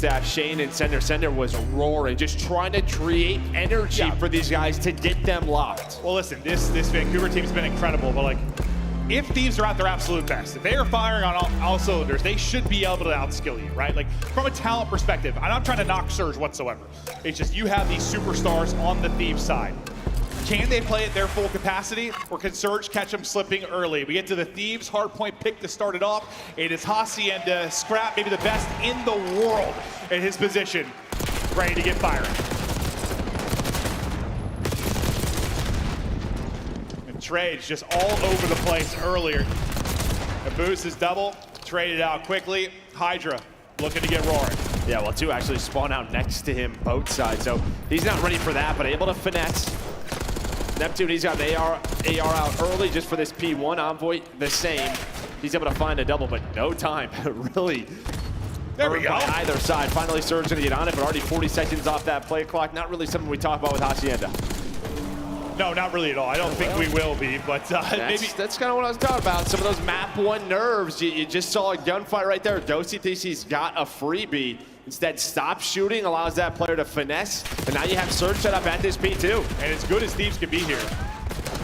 staff, Shane and Sender was roaring, just trying to create energy for these guys to get them locked. Well, listen, this Vancouver team's been incredible, but like, if Thieves are at their absolute best, if they are firing on all cylinders, they should be able to outskill you, right? Like, from a talent perspective, I'm not trying to knock Surge whatsoever. It's just you have these superstars on the Thieves side. Can they play at their full capacity, or can Surge catch them slipping early? We get to the Thieves Hardpoint pick to start it off. It is Hacienda, Scrap, maybe the best in the world at his position, ready to get firing. Trades just all over the place earlier. The boost is double, traded out quickly. Hydra looking to get roaring. Yeah, well, two actually spawn out next to him both sides, so he's not ready for that, but able to finesse. Neptune, he's got an AR out early just for this P1. Envoy, the same. He's able to find a double, but no time. Really. There we go. On either side. Finally, Surge gonna get on it, but already 40 seconds off that play clock. Not really something we talk about with Hacienda. No, not really at all. I don't think we will be, but maybe. That's kind of what I was talking about. Some of those map one nerves. You just saw a gunfight right there. Dosey thinks he's got a freebie. Instead, stop shooting, allows that player to finesse. And now you have Surge set up at this P2. And as good as Thieves can be here,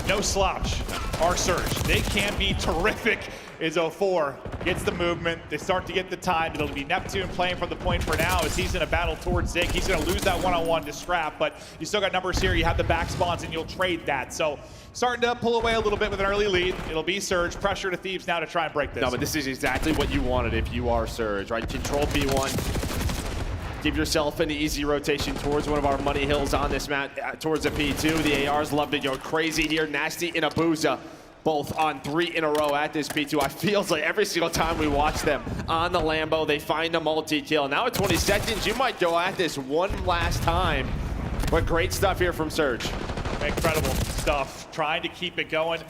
no slouch. Our Surge, they can be terrific. Is 04, gets the movement, they start to get the time. It'll be Neptune playing from the point for now as he's in a battle towards Zig. He's gonna lose that one-on-one to Scrap, but you still got numbers here. You have the back spawns and you'll trade that. So starting to pull away a little bit with an early lead. It'll be Surge, pressure to Thieves now to try and break this. No, but this is exactly what you wanted if you are Surge, right? Control P1. Give yourself an easy rotation towards one of our money hills on this map, towards a P2. The ARs love to go crazy here. Nasty and Abuza, both on 3 in a row at this P2. I feels like every single time we watch them on the Lambo, they find a multi-kill. Now at 20 seconds, you might go at this one last time. But great stuff here from Surge. Incredible stuff. Trying to keep it going.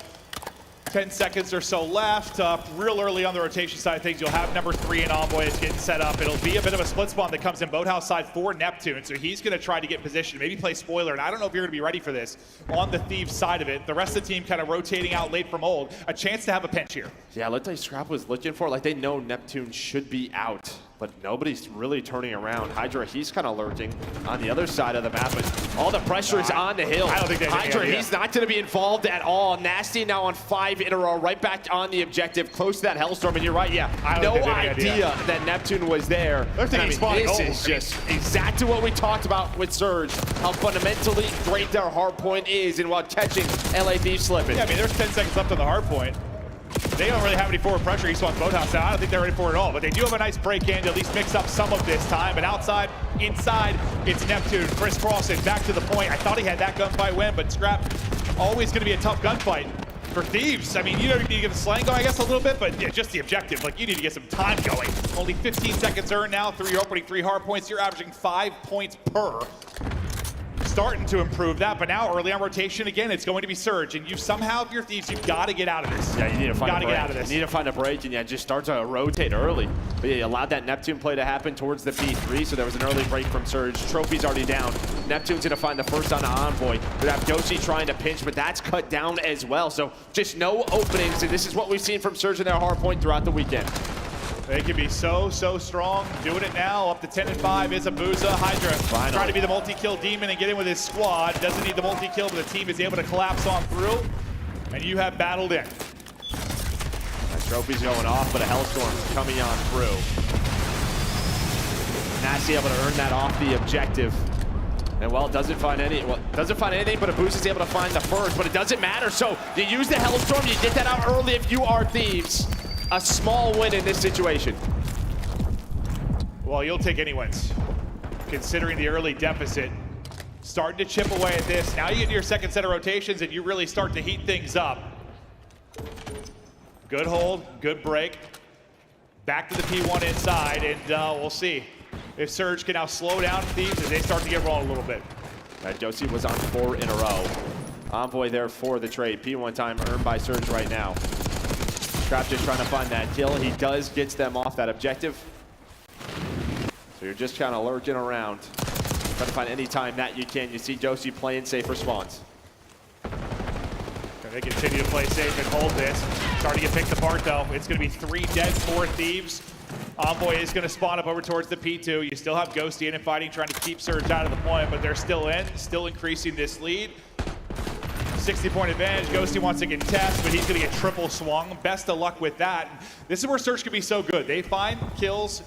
10 seconds or so left. Real early on the rotation side of things, you'll have number 3 in Envoy is getting set up. It'll be a bit of a split spawn that comes in Boathouse side for Neptune. So he's going to try to get position, maybe play spoiler. And I don't know if you're going to be ready for this on the Thieves side of it. The rest of the team kind of rotating out late from old. A chance to have a pinch here. Yeah, looked like Scrap was looking for, like they know Neptune should be out, but nobody's really turning around. Hydra, he's kind of lurking on the other side of the map, but all the pressure is on the hill. I don't think Hydra, he's not going to be involved at all. Nasty now on 5 in a row, right back on the objective, close to that Hellstorm, and you're right, yeah, no idea that Neptune was there. This is just exactly what we talked about with Surge, how fundamentally great their hardpoint is and while catching LA Thieves slipping. Yeah, I mean, there's 10 seconds left on the hardpoint. They don't really have any forward pressure. He wants Boathouse out. I don't think they're ready for it at all, but they do have a nice break in to at least mix up some of this time. But outside, inside, it's Neptune. crisscrossing back to the point. I thought he had that gunfight win, but Scrap, always going to be a tough gunfight for Thieves. I mean, you need to get the slang going, I guess, a little bit, but yeah, just the objective. Like, you need to get some time going. Only 15 seconds earned now through your opening 3 hard points. You're averaging 5 points per. Starting to improve that, but now early on rotation again, it's going to be Surge, and you somehow, if you're Thieves, you've got to get out of this. Yeah, you need to find a break. Get out of this. You need to find a break, and yeah, just start to rotate early. But yeah, you allowed that Neptune play to happen towards the P3, so there was an early break from Surge. Trophy's already down. Neptune's gonna find the first on the Envoy. We have Doshi trying to pinch, but that's cut down as well. So just no openings, and this is what we've seen from Surge in their hardpoint throughout the weekend. They can be so strong. Doing it now, up to 10 and 5 is Abuza. Hydra trying to be the multi-kill demon and get in with his squad. Doesn't need the multi-kill, but the team is able to collapse on through. And you have battled in. That trophy's going off, but a Hellstorm coming on through. Nasty able to earn that off the objective. And well, doesn't find anything, but Abuza's able to find the first, but it doesn't matter. So you use the Hellstorm, you get that out early if you are Thieves. A small win in this situation. Well, you'll take any wins, considering the early deficit. Starting to chip away at this. Now you get to your second set of rotations and you really start to heat things up. Good hold, good break. Back to the P1 inside, and we'll see if Surge can now slow down Thieves as they start to get rolling a little bit. Josie was on 4 in a row. Envoy there for the trade. P1 time earned by Surge right now. Scrap just trying to find that kill. He gets them off that objective. So you're just kind of lurking around, trying to find any time that you can. You see Josie playing safer spawns. They continue to play safe and hold this. Starting to get picked apart though. It's going to be 3 dead for Thieves. Envoy is going to spawn up over towards the P2. You still have Ghosty in and fighting, trying to keep Surge out of the point, but they're still in, still increasing this lead. 60-point advantage. Ghosty wants to contest, but he's going to get triple swung. Best of luck with that. This is where Surge can be so good. They find kills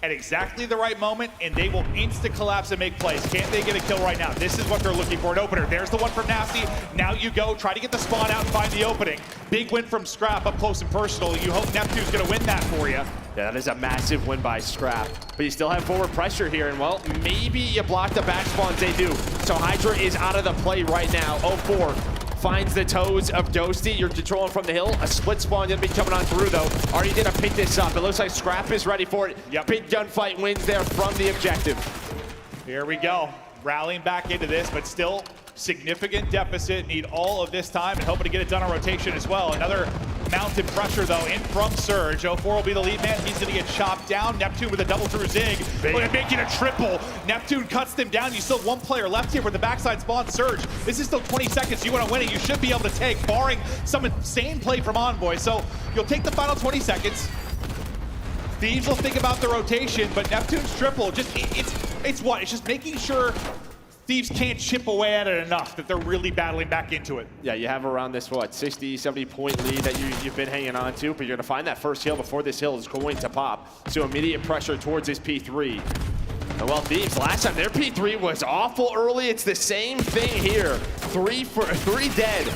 at exactly the right moment, and they will insta-collapse and make plays. Can't they get a kill right now? This is what they're looking for, an opener. There's the one from Nasty. Now you go, try to get the spawn out and find the opening. Big win from Scrap up close and personal. You hope Neptune's gonna win that for you. Yeah, that is a massive win by Scrap. But you still have forward pressure here, and well, maybe you block the back spawns, they do. So Hydra is out of the play right now. 0-4. Finds the toes of Ghosty. You're controlling from the hill. A split spawn gonna be coming on through though. Are you gonna pick this up? It looks like Scrap is ready for it. Yep. Big gunfight wins there from the objective. Here we go. Rallying back into this, but still significant deficit. Need all of this time and hoping to get it done on rotation as well. Another mounted pressure though in from Surge. 0-4 will be the lead man. He's gonna get chopped down. Neptune with a double through Zig. But making a triple. Neptune cuts them down. You still have one player left here with the backside spawn. Surge. This is still 20 seconds. You want to win it. You should be able to take, barring some insane play from Envoy. So you'll take the final 20 seconds. Thieves will think about the rotation, but Neptune's triple, just it's what? It's just making sure Thieves can't chip away at it enough that they're really battling back into it. Yeah, you have around this, what, 60, 70-point lead that you've been hanging on to, but you're going to find that first hill before this hill is going to pop. So immediate pressure towards his P3. And well, Thieves, last time their P3 was awful early. It's the same thing here. Three dead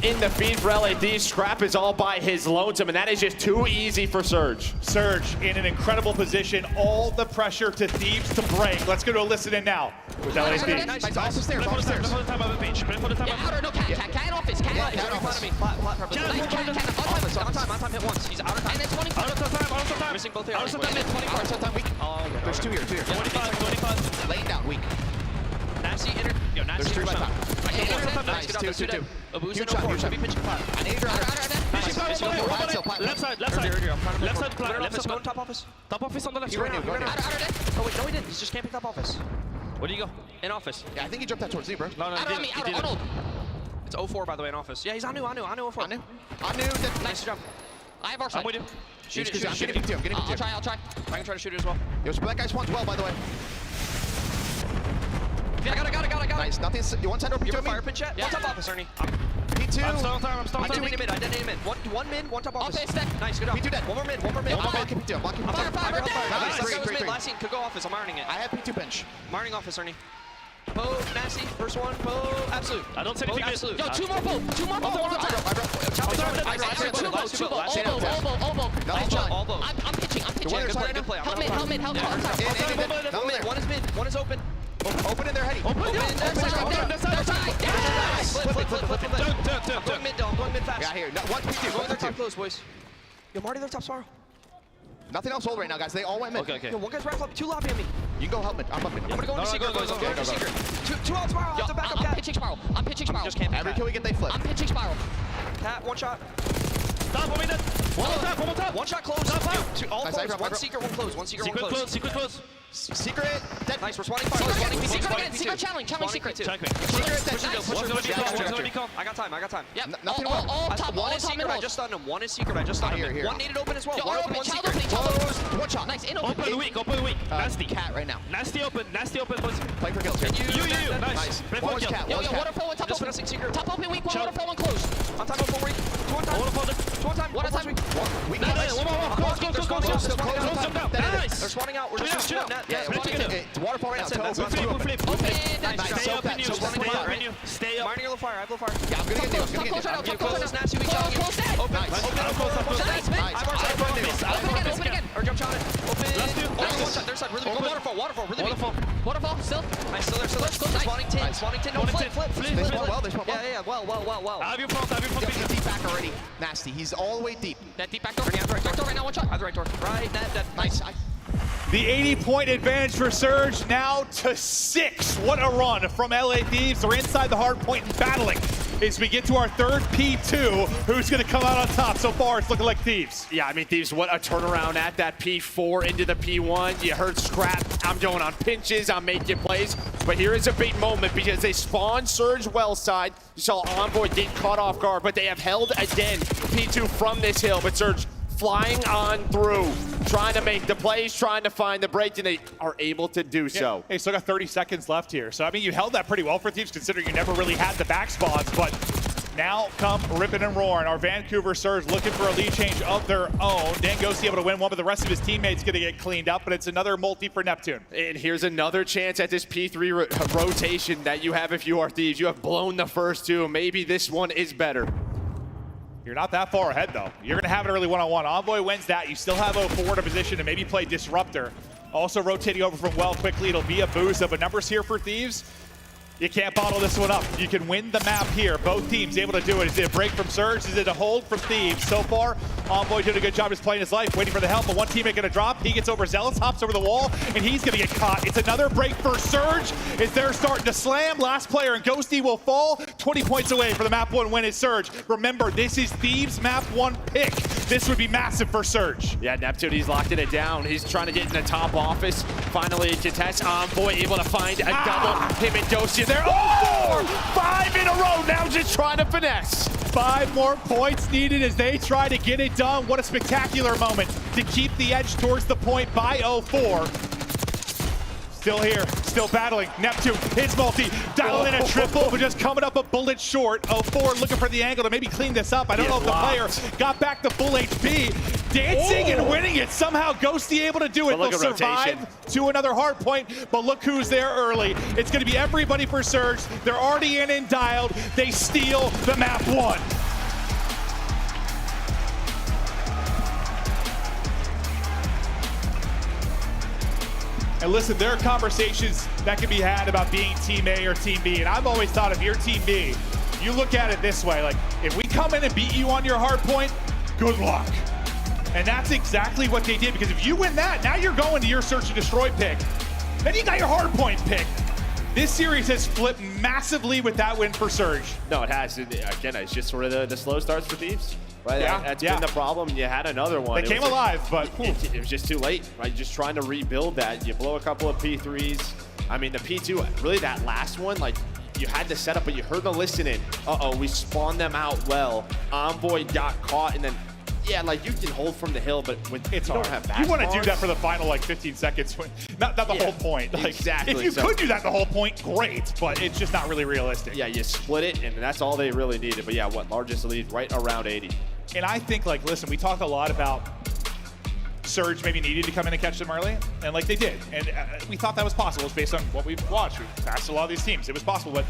in the feed for LA Thieves. Scrap is all by his lonesome, and that is just too easy for Surge. Surge in an incredible position. All the pressure to Thieves to break. Let's go to a listen in now with LA Thieves. Nice, off the stairs, off the stairs. Play for the top of the page. Play for the top of the No, cat office, cat office. He's right in front of me. Flat, probably. On time, hit once. He's out of time. And it's 25. Out of time. Missing both here. Out of time, weak. Oh, There's two here. 25. Laying down, weak. Nasty enter. Yo, Nasty There's two right top. Nice, two. Abu's in Huge shot, 04. huge Should be shot. pitching flat. I need your Nice. Left side. Left side flat. Left side. Go top office. Top office on the left. He ran out. Oh wait, no he didn't. He's just camping top office. Where do you go? In office. Yeah, I think he jumped that towards Zebra. No, Out he on me, didn't. Arnold. It's 04 by the way in office. Yeah, he's on new 04. I knew that. Nice job. I have our side. I'm with you. Shoot it. I'm getting him. I'll try. I can try to shoot it as well. Yo, that guy spawns well, by the way. Yeah, I got it. Nice, nothing. You want side or You P2 have a me? fire pin chat? Yeah. One top office, Ernie. P2. I'm still I detonated mid. One mid, one top office. Office, dead. Nice, good job. P2 dead. One more mid. I'm blocking P2. I'm blocking Fire, P2. fire, Nice, Nice. three. Last scene, could go office. I'm ironing it. I have P2 bench. I'm ironing office, Ernie. Poe, Nasty, first one, Poe, absolute. I don't say anything. Absolute. Yo, two more bow. One on top. Oboe. Elbow. I'm pitching. Good play. One is mid, one is open. Open in their heady. Flip. I'm going mid fast. Yeah, here. One P2. Going their top close, boys. Yo, Marty, their top Sparrow. Nothing else hold right now, guys. They all went mid. Okay. Yo, one guy's right flop, two lobby on me. You can go help mid. I'm up mid. I'm gonna go into secret. go. Go into secret. Two out Sparrow. I'll have to back up I'm Cat. pitching Spiral. Just camping. Every kill we get, they flip. I'm pitching Spiral. Cat, one shot. Top, one minute. One more top. One shot close. Yo, all Nice, close. right, One right. secret, one close. One secret, one Secret close. close. Secret. Dead. Nice, we're spawning fire. Secret challenge secret. Check me. Secret dead. One's gonna be Yeah, call. extra, One's gonna be call. I got time. Yep. Nothing well. One is secret, I just stunned him. One is secret, I just stunned him. Here. One needed open as well. Yo, One open, one child secret. opening. One shot. Nice. In Open weak. Nasty. Cat right now. Nasty open, boys. Play for kills here. You. Nice. Play One for was kill. cat. Yo, One was cat. waterfall, one top Just open. finessing Secret. Top open weak. One Chill. waterfall, one close. On time, one weak. Two on time. Two on time. One time. Weak. No, one more. Close. Close them down. They're Nice. spawning out. We're just Chill. It's waterfall right now. That's it. Toe. We flip. Nice. Stay up in you. Stay up. Mining yellow fire. I have low fire. Yeah, I'm gonna get there. Get close. It's nasty. We got you. Open. Nice. Open again. Or jump shot it. Open. Let's do. One shot. Their side. Really weak. Waterfall. Really weak. Waterfall. Still. Nice. Still there. Spawning 10. No, flip. They spawn well. They spawn well. Yeah. Well. Have you front. He's deep back already. Nasty. He's all the way deep. That deep back door. Back door right now. One shot. I have the right door. Right. That. Nice. The 80-point advantage for Surge now to 6. What a run from LA Thieves. They're inside the hard point and battling as we get to our third P2. Who's going to come out on top? So far, it's looking like Thieves. Yeah, I mean, Thieves, what a turnaround at that P4 into the P1. You heard Scrap. I'm going on pinches. I'm making plays. But here is a big moment because they spawned Surge well side. You saw Envoy get caught off guard, but they have held again P2 from this hill. But Surge flying on through, trying to make the plays, trying to find the break, and they are able to do so. Hey, still got 30 seconds left here. So, I mean, you held that pretty well for Thieves, considering you never really had the back spawns, but now come ripping and roaring. Our Vancouver Surge looking for a lead change of their own. Dan Ghosty able to win one, but the rest of his teammates going to get cleaned up, but it's another multi for Neptune. And here's another chance at this P3 rotation that you have if you are Thieves. You have blown the first two. Maybe this one is better. You're not that far ahead, though. You're going to have an early one-on-one. Envoy wins that. You still have 04 in a position to maybe play Disruptor. Also rotating over from well quickly. It'll be a boost. But numbers here for Thieves. You can't bottle this one up. You can win the map here. Both teams able to do it. Is it a break from Surge? Is it a hold from Thieves? So far, Envoy did a good job just playing his life, waiting for the help, but one teammate gonna drop. He gets over Zealous, hops over the wall, and he's gonna get caught. It's another break for Surge as they're starting to slam. Last player, and Ghosty will fall. 20 points away for the map 1 win is Surge. Remember, this is Thieves map 1 pick. This would be massive for Surge. Yeah, Neptune, he's locking it down. He's trying to get in the top office. Finally, a contest. Envoy able to find a double. Him and Ghosty there. Oh! 5 in a row, now just trying to finesse. 5 more points needed as they try to get it done. What a spectacular moment to keep the edge towards the point by 04. Still here, still battling. Neptune, his multi, dialing in a triple, but just coming up a bullet short. 04 looking for the angle to maybe clean this up. I don't know if the player got back to full HP. Dancing and winning it. Somehow Ghosty able to do it. They'll survive to another hard point, but look who's there early. It's going to be everybody for Surge. They're already in and dialed. They steal the map 1. And listen, there are conversations that can be had about being Team A or Team B, and I've always thought if you're Team B, you look at it this way, like, if we come in and beat you on your hard point, good luck. And that's exactly what they did, because if you win that, now you're going to your Search and Destroy pick. Then you got your hard point pick. This series has flipped massively with that win for Surge. No, it has. Again, it's just sort of the slow starts for Thieves. Right? Yeah, That's been the problem. You had another one. They came alive, but it was just too late, right? Just trying to rebuild that. You blow a couple of P3s. I mean, the P2, really that last one, like, you had the setup, but you heard the listening. Uh-oh, we spawned them out well. Envoy got caught, and then, yeah, like, you can hold from the hill, but when it's you hard. don't have back You want to do spawns, that for the final, like, 15 seconds. Not the whole point. Like, exactly. If you could do that the whole point, great, but it's just not really realistic. Yeah, you split it, and that's all they really needed. But yeah, what, largest lead right around 80. And I think, like, listen, we talked a lot about Surge maybe needed to come in and catch them early, and like they did. And we thought that was possible. It's based on what we've watched. We've passed a lot of these teams. It was possible, but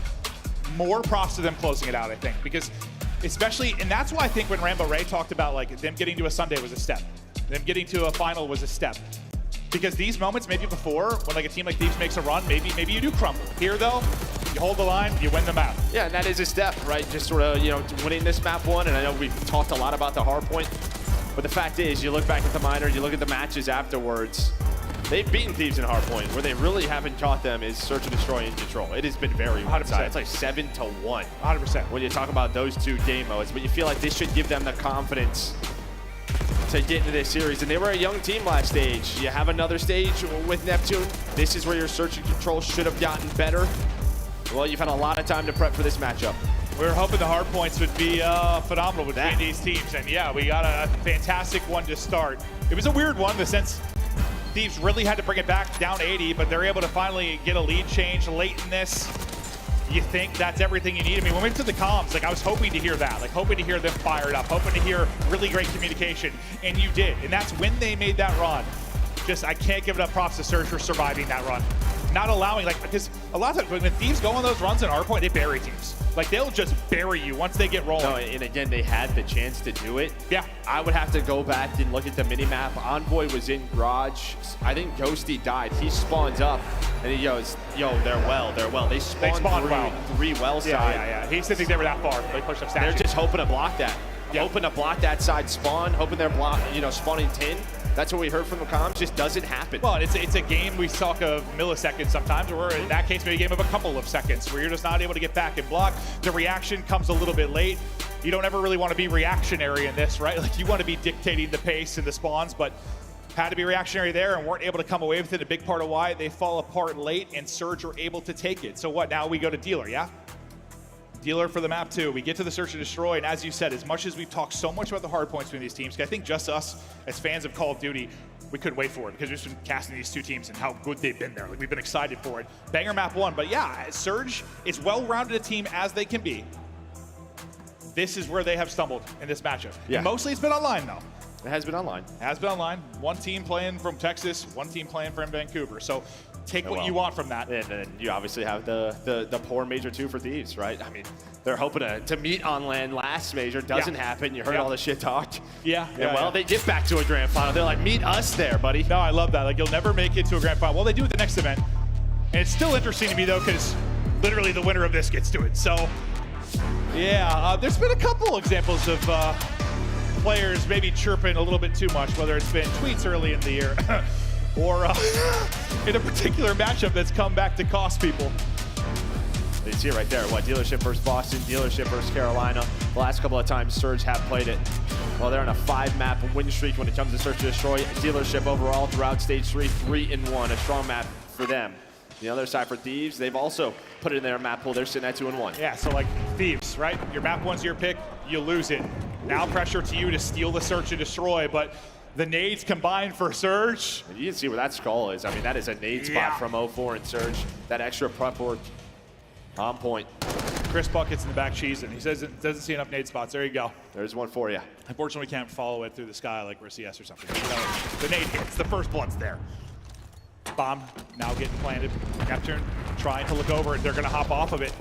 more props to them closing it out, I think, because especially, and that's why I think when Rambo Ray talked about like them getting to a Sunday was a step. Them getting to a final was a step. Because these moments, maybe before, when like a team like Thieves makes a run, maybe you do crumble. Here though, you hold the line, you win the map. Yeah, and that is a step, right? Just sort of, you know, winning this map 1. And I know we've talked a lot about the Hardpoint, but the fact is, you look back at the minor, you look at the matches afterwards, they've beaten Thieves in Hardpoint. Where they really haven't caught them is Search and Destroy and Control. It has been very one-sided. It's like 7-1. 100%. When you talk about those two game modes, but you feel like this should give them the confidence to get into this series. And they were a young team last stage. You have another stage with Neptune. This is where your Search and Control should have gotten better. Well, you've had a lot of time to prep for this matchup. We were hoping the hard points would be phenomenal between these teams. And yeah, we got a fantastic one to start. It was a weird one in the sense Thieves really had to bring it back down 80, but they're able to finally get a lead change late in this. You think that's everything you need? I mean, when we went to the comms, like I was hoping to hear that, like hoping to hear them fired up, hoping to hear really great communication, and you did. And that's when they made that run. Just, I can't give it up props to Surge for surviving that run. Not allowing, like, because a lot of times when Thieves go on those runs in Hardpoint, they bury teams. Like, they'll just bury you once they get rolling. No, and again, they had the chance to do it. Yeah. I would have to go back and look at the mini-map. Envoy was in garage. I think Ghosty died. He spawns up, and he goes, yo, they're well. They spawned well. 3 well side. Yeah. He didn't think they were that far. They pushed up statues. They're just hoping to block that. Yeah. Hoping to block that side spawn, hoping they're spawning 10. That's what we heard from the comms. Just doesn't happen. Well, it's a game we talk of milliseconds sometimes, or in that case, maybe a game of a couple of seconds where you're just not able to get back and block. The reaction comes a little bit late. You don't ever really want to be reactionary in this, right? Like you want to be dictating the pace and the spawns, but had to be reactionary there and weren't able to come away with it. A big part of why they fall apart late and Surge are able to take it. So what, now we go to dealer, yeah? Dealer for the map too. We get to the search and destroy, and as you said, as much as we've talked so much about the hard points between these teams, I think just us as fans of Call of Duty, we couldn't wait for it because we've just been casting these two teams and how good they've been there. Like, we've been excited for it. Banger map 1, but yeah, Surge is well-rounded a team as they can be. This is where they have stumbled in this matchup. Yeah. Mostly it's been online though. It has been online. Has been online. One team playing from Texas, one team playing from Vancouver. So take what you want from that. And then you obviously have the poor Major 2 for Thieves, right? I mean, they're hoping to meet on land last Major. Doesn't happen. You heard all the shit talked. Yeah. And they get back to a grand final. They're like, meet us there, buddy. No, I love that. Like, you'll never make it to a grand final. Well, they do at the next event. And it's still interesting to me, though, because literally the winner of this gets to it. So, yeah, there's been a couple examples of players maybe chirping a little bit too much, whether it's been tweets early in the year or in a particular matchup that's come back to cost people. You see it right there. What, Dealership versus Boston, Dealership versus Carolina. The last couple of times Surge have played it. Well, they're on a 5-map win streak when it comes to Search and Destroy. Dealership overall throughout stage 3, 3-1. A strong map for them. The other side for Thieves, they've also put it in their map pool. They're sitting at 2-1. Yeah, so like Thieves, right? Your map 1's your pick, you lose it. Now pressure to you to steal the Search and Destroy, but the nades combined for Surge. You can see where that skull is. I mean, that is a nade spot from 04 and Surge. That extra prep work on point. Chris Bucket's in the back cheesing. He says it doesn't see enough nade spots. There you go. There's one for you. Unfortunately, we can't follow it through the sky like we're CS or something. You know, the nade hits. The first blood's there. Bomb now getting planted. Neptune trying to look over it. They're going to hop off of it.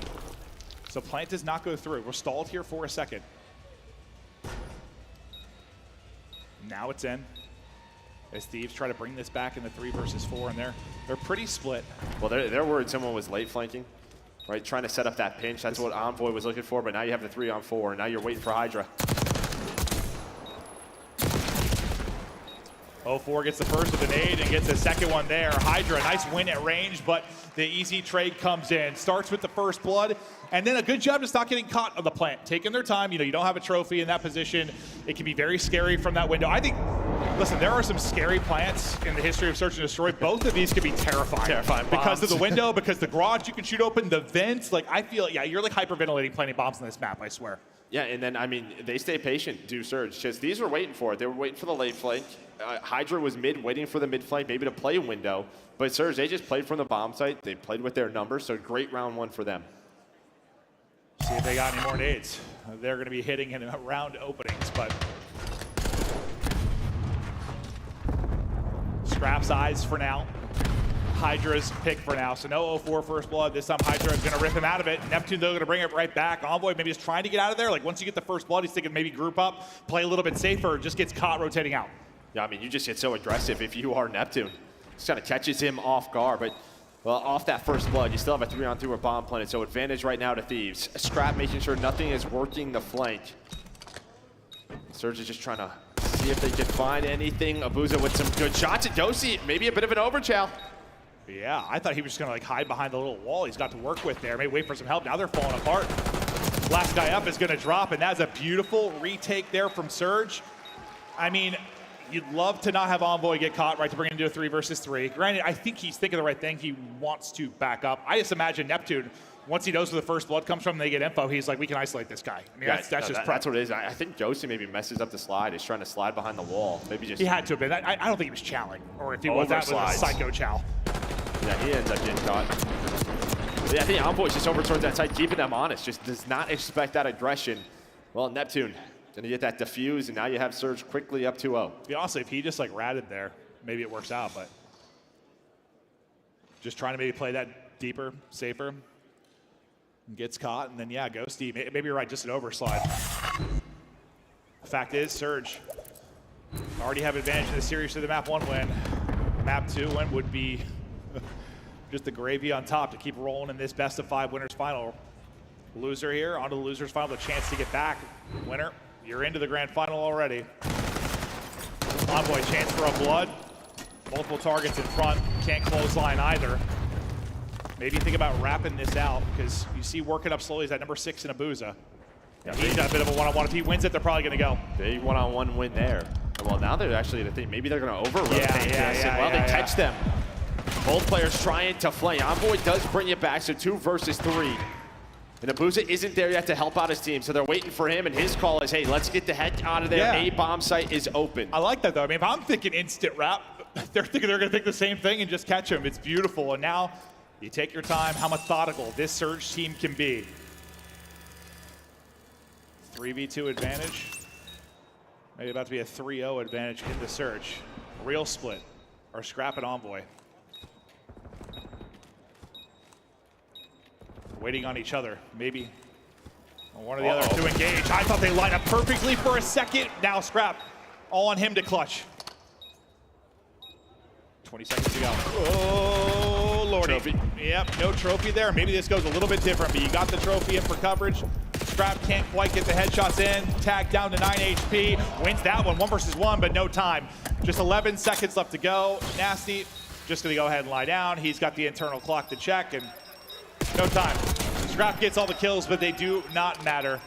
So plant does not go through. We're stalled here for a second. Now it's in. As Thieves try to bring this back in the 3 versus 4, and they're pretty split. Well, they're worried someone was late flanking, right? Trying to set up that pinch. That's what Envoy was looking for, but now you have the 3-on-4, and now you're waiting for Hydra. 04 gets the first with the nade and gets the second one there. Hydra, nice win at range, but the easy trade comes in. Starts with the first blood, and then a good job just not getting caught on the plant. Taking their time. You know, you don't have a trophy in that position. It can be very scary from that window. I think, listen, there are some scary plants in the history of Search and Destroy. Both of these could be terrifying. Terrifying because of bombs. the window, because the garage you can shoot open, the vents. Like, I feel, yeah, you're like hyperventilating planting bombs on this map, I swear. Yeah, and then, I mean, they stay patient, do Surge, because these were waiting for it. They were waiting for the late flank. Hydra was mid, waiting for the mid flank, maybe to play a window. But Surge, they just played from the bomb site. They played with their numbers, so great round 1 for them. See if they got any more nades. They're going to be hitting in round openings, but Scrap's eyes for now. Hydra's pick for now. So no 04 first blood. This time Hydra is going to rip him out of it. Neptune, though, going to bring it right back. Envoy maybe is trying to get out of there. Like, once you get the first blood, he's thinking maybe group up, play a little bit safer, just gets caught rotating out. Yeah, I mean, you just get so aggressive if you are Neptune. Just kind of catches him off guard, but well, off that first blood, you still have a 3-on-3 with bomb planted, so advantage right now to Thieves. Scrap making sure nothing is working the flank. Surge is just trying to see if they can find anything. Abuza with some good shots. And Dosi, maybe a bit of an overchow. Yeah, I thought he was just going to like hide behind the little wall he's got to work with there. Maybe wait for some help. Now they're falling apart. Last guy up is going to drop, and that's a beautiful retake there from Surge. I mean, you'd love to not have Envoy get caught, right, to bring him into a 3 versus 3. Granted, I think he's thinking the right thing. He wants to back up. I just imagine Neptune, once he knows where the first blood comes from and they get info, he's like, we can isolate this guy. I mean, that's just prep. That's what it is. I think Josie maybe messes up the slide. He's trying to slide behind the wall. Maybe just. He had to have been. I don't think he was chowing. Or if he was, that was a psycho chow. Yeah, he ends up getting caught. But yeah, I think Envoy's just over towards that side, keeping them honest. Just does not expect that aggression. Well, Neptune gonna get that diffuse, and now you have Surge quickly up 2-0. To be honest, if he just like ratted there, maybe it works out, but just trying to maybe play that deeper, safer. Gets caught, and then yeah, Ghosty. Maybe you're right, just an overslide. The fact is, Surge already have advantage in the series to the map 1 win. Map 2 win would be just the gravy on top to keep rolling in this best of 5 winners final. Loser here, onto the losers final, the chance to get back. Winner, you're into the grand final already. Envoy, chance for a blood. Multiple targets in front, can't clothesline either. Maybe think about wrapping this out, because you see working up slowly is that number 6 in Abuza. Yeah, he's got a bit of a one-on-one. If he wins it, they're probably going to go. Big one-on-one win there. Well, now they're actually the thing. Maybe they're going to over-rotate this. And they catch them. Both players trying to flame. Envoy does bring it back, so 2 versus 3. And Abuza isn't there yet to help out his team, so they're waiting for him, and his call is, hey, let's get the heck out of there. Yeah. A bomb site is open. I like that, though. I mean, if I'm thinking instant wrap, they're thinking they're going to think the same thing and just catch him. It's beautiful. And now you take your time, how methodical this Surge team can be. 3v2 advantage. Maybe about to be a 3-0 advantage in the Surge. Real split. Or Scrap and Envoy. Waiting on each other. Maybe one or the other to engage. I thought they lined up perfectly for a second. Now Scrap. All on him to clutch. 20 seconds to go. Oh, Lordy. Trophy. Yep, no trophy there. Maybe this goes a little bit different, but you got the trophy in for coverage. Scrap can't quite get the headshots in. Tag down to 9 HP. Wins that one, 1 versus 1, but no time. Just 11 seconds left to go. Nasty just gonna go ahead and lie down. He's got the internal clock to check, and no time. Scrap gets all the kills, but they do not matter.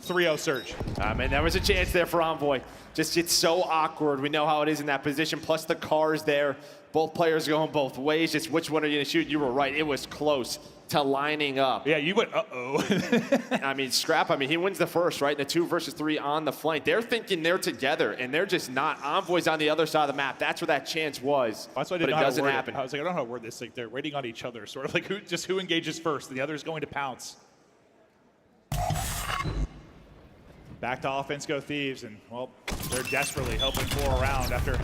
3-0 Surge. Man, there was a chance there for Envoy. Just gets so awkward. We know how it is in that position. Plus the car's there. Both players going both ways. Just which one are you going to shoot? You were right. It was close to lining up. Yeah, you went, uh-oh. I mean, Scrap, he wins the first, right? The 2 versus 3 on the flank. They're thinking they're together, and they're just not. Envoy's on the other side of the map. That's where that chance was. That's why but it doesn't happen. I was like, I don't know how to word this. Like, they're waiting on each other, sort of like who engages first, and the other is going to pounce. Back to offense go Thieves, and, well, they're desperately hoping for a round after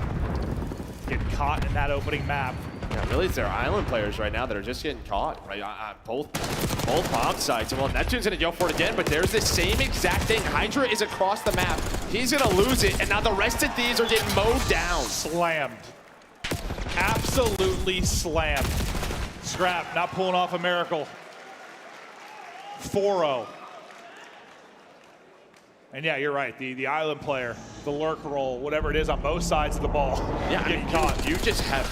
getting caught in that opening map. Yeah, really, it's their island players right now that are just getting caught, right? Both bomb sites. And well, Neptune's gonna go for it again, but there's the same exact thing. Hydra is across the map. He's gonna lose it, and now the rest of Thieves are getting mowed down. Slammed. Absolutely slammed. Scrap not pulling off a miracle. 4-0. And yeah, you're right. The island player, the lurk roll, whatever it is on both sides of the ball. Yeah, getting caught. You just have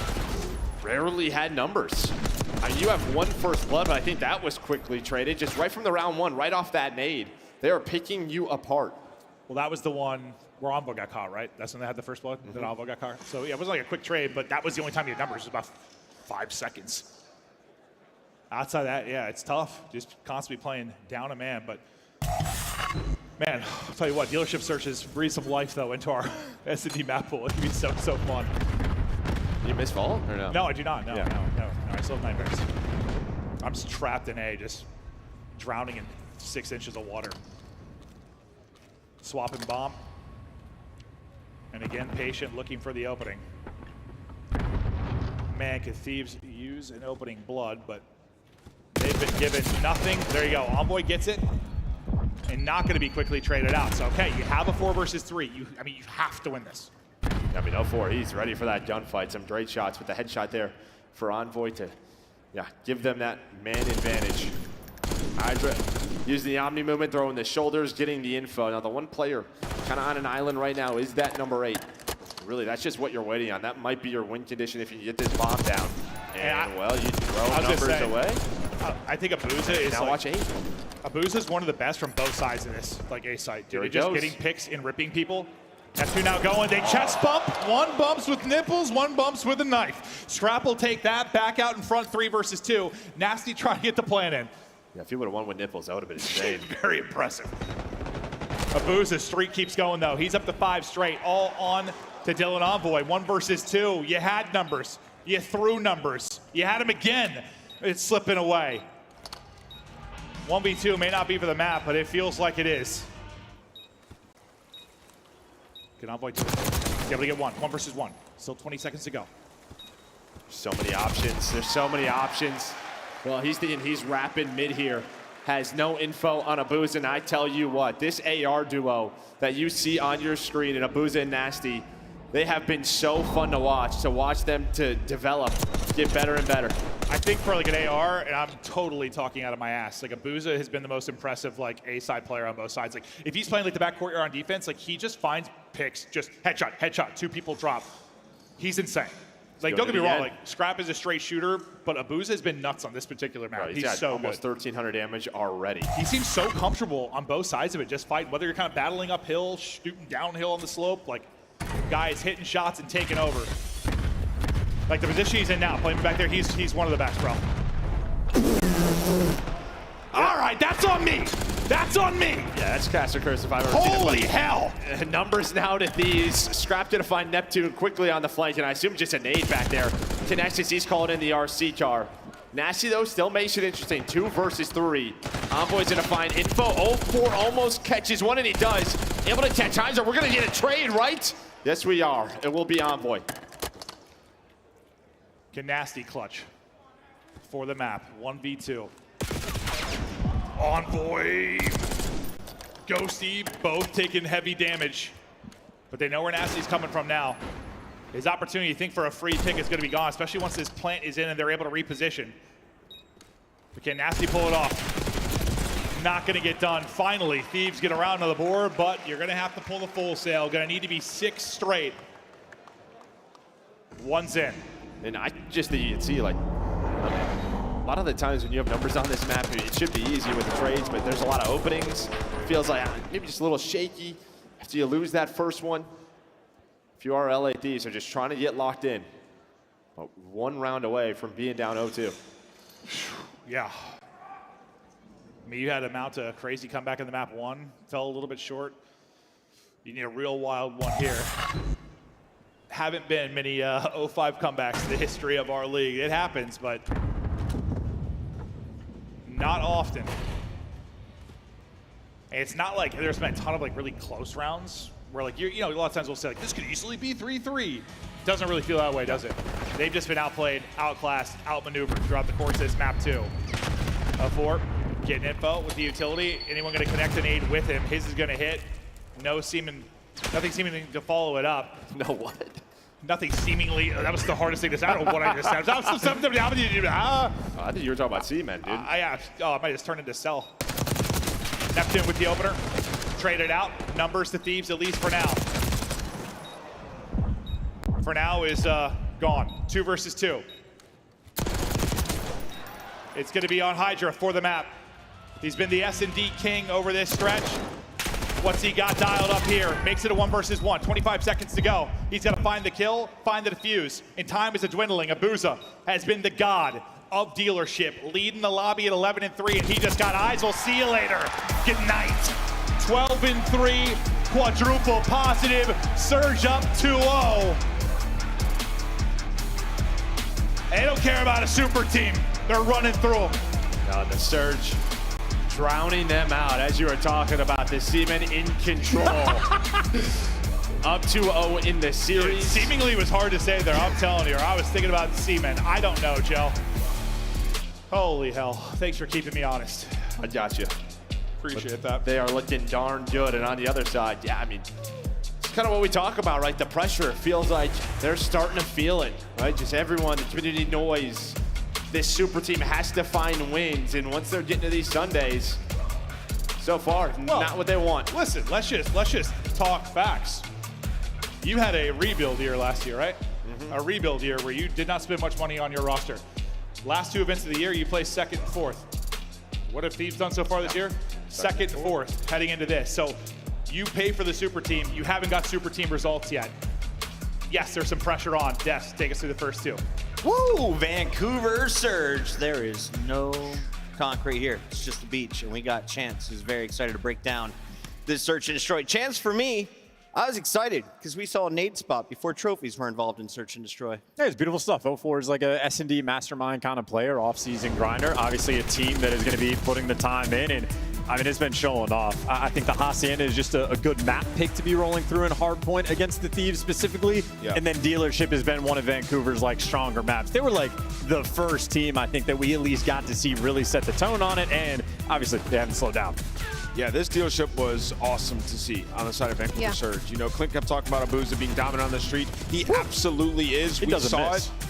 rarely had numbers. You have 1 first blood, but I think that was quickly traded. Just right from the round 1, right off that nade. They are picking you apart. Well, that was the one where Envoy got caught, right? That's when they had the first blood, then Envoy got caught. So yeah, it wasn't like a quick trade, but that was the only time he had numbers. It was about 5 seconds. Outside that, yeah, it's tough. Just constantly playing down a man, but man, I'll tell you what, dealership searches breathe some life, though, into our S&D map pool. It can be so fun. You miss Vault or no? No, I do not. No, Yeah. no. I still have nightmares. I'm just trapped in A, just drowning in 6 inches of water. Swapping bomb. And again, patient, looking for the opening. Man, could Thieves use an opening blood, but they've been given nothing. There you go. Envoy gets it. And not going to be quickly traded out. So, okay, you have a 4 versus 3. You have to win this. 0-4, he's ready for that gunfight. Some great shots with the headshot there for Envoy to, give them that man advantage. Hydra using the Omni movement, throwing the shoulders, getting the info. Now, the one player kind of on an island right now is that number 8. Really, that's just what you're waiting on. That might be your win condition if you get this bomb down. And, well, you throw numbers away. I think Abuza is Now watch 8. Abuza is one of the best from both sides of this, A site. Here he just goes. getting picks and ripping people. F2 now going. They chest bump. 1 bumps with nipples, 1 bumps with a knife. Scrap will take that. Back out in front, 3 versus 2. Nasty trying to get the plan in. Yeah, if he would have won with nipples, that would have been insane. Very impressive. Abuza's streak keeps going, though. He's up to 5 straight. All on to Dylan Envoy. 1 versus 2. You had numbers. You threw numbers. You had him again. It's slipping away. 1v2 may not be for the map, but it feels like it is. Can Envoy be able to get 1 versus 1. Still 20 seconds to go. So many options. There's so many options. Well, he's thinking he's rapping mid here. Has no info on Abuza, and I tell you what, this AR duo that you see on your screen in Abuza and Nasty, they have been so fun to watch them to develop, get better and better. I think for like an AR, and I'm totally talking out of my ass, like Abuza has been the most impressive like A-side player on both sides. Like if he's playing like the back courtyard on defense, like he just finds picks, just headshot, 2 people drop. He's insane. Like don't get me wrong, like Scrap is a straight shooter, but Abuza has been nuts on this particular map. Right, he's so almost good. 1,300 damage already. He seems so comfortable on both sides of it, just fighting, whether you're kind of battling uphill, shooting downhill on the slope, like guy is hitting shots and taking over. Like the position he's in now, playing back there, he's one of the best, bro. All right, that's on me. That's on me. Yeah, that's Caster Curse if I've ever seen it. Holy hell. Numbers now to these. Scrapped to find Neptune quickly on the flank, and I assume just a nade back there. Connections, he's calling in the RC car. Nasty, though, still makes it interesting. 2 versus 3. Envoy's gonna find info. 0-4 almost catches one, and he does. Able to catch Heiser. We're gonna get a trade, right? Yes, we are. It will be Envoy. Can Nasty clutch for the map. 1v2. Envoy. Ghosty, both taking heavy damage. But they know where Nasty's coming from now. His opportunity, you think, for a free pick is going to be gone, especially once this plant is in and they're able to reposition. But can Nasty pull it off? Not going to get done. Finally, Thieves get around to the board, but you're going to have to pull the full sail. Going to need to be 6 straight. One's in. And I just think you can see, like, a lot of the times when you have numbers on this map, it should be easy with the trades, but there's a lot of openings. It feels like maybe just a little shaky after you lose that first one. If you are LA Thieves, they're just trying to get locked in. But 1 round away from being down 0-2. Yeah. I mean, you had to mount a crazy comeback in the map 1. Fell a little bit short. You need a real wild one here. Haven't been many 0-5 comebacks in the history of our league. It happens, but not often. And it's not like there's been a ton of like really close rounds where like, you know, a lot of times we'll say like, this could easily be 3-3. Doesn't really feel that way, does it? They've just been outplayed, outclassed, outmaneuvered throughout the course of this map too. 0-4, getting info with the utility. Anyone gonna connect an aid with him? His is gonna hit. Nothing seeming to follow it up. No what? Nothing seemingly. That was the hardest thing to say. I don't know what I just said. I think you were talking about C-Men, dude. I might just turn into Cell. Neptune with the opener. Traded out. Numbers to Thieves, at least for now. For now is gone. 2 versus 2. It's going to be on Hydra for the map. He's been the S&D king over this stretch. What's he got dialed up here? Makes it a 1 versus 1. 25 seconds to go. He's got to find the kill, find the defuse. And time is a dwindling. Abuza has been the god of dealership, leading the lobby at 11-3, and he just got eyes. We'll see you later. Good night. 12-3, quadruple positive, surge up 2-0. They don't care about a super team. They're running through them. The surge. Drowning them out, as you were talking about. The Seamen in control. Up 2-0 in the series. It seemingly was hard to say there, I'm telling you. I was thinking about Seamen. I don't know, Joe. Holy hell. Thanks for keeping me honest. I got you. Appreciate that. They are looking darn good. And on the other side, yeah, I mean, it's kind of what we talk about, right? The pressure. It feels like they're starting to feel it, right? Just everyone, the community noise. This super team has to find wins, and once they're getting to these Sundays, so far, not what they want. Listen, let's just talk facts. You had a rebuild year last year, right? Mm-hmm. A rebuild year where you did not spend much money on your roster. Last 2 events of the year, you placed 2nd and 4th. What have Thieves done so far this year? 2nd and 4th heading into this. So you pay for the super team. You haven't got super team results yet. Yes, there's some pressure on. Des, take us through the first 2. Woo! Vancouver Surge. There is no concrete here. It's just the beach, and we got Chance, who's very excited to break down this Search and Destroy. Chance, for me, I was excited because we saw a nade spot before trophies were involved in Search and Destroy. Yeah, it's beautiful stuff. 0-4 is like a S&D mastermind kind of player, off-season grinder. Obviously a team that is going to be putting the time in, and I mean, it's been showing off. I think the Hacienda is just a good map pick to be rolling through in Hardpoint against the Thieves specifically. Yeah. And then Dealership has been one of Vancouver's like stronger maps. They were like the first team, I think, that we at least got to see really set the tone on it, and obviously they haven't slowed down. Yeah, this dealership was awesome to see on the side of Vancouver Surge. You know, Clint kept talking about Abuza being dominant on the street. He absolutely is.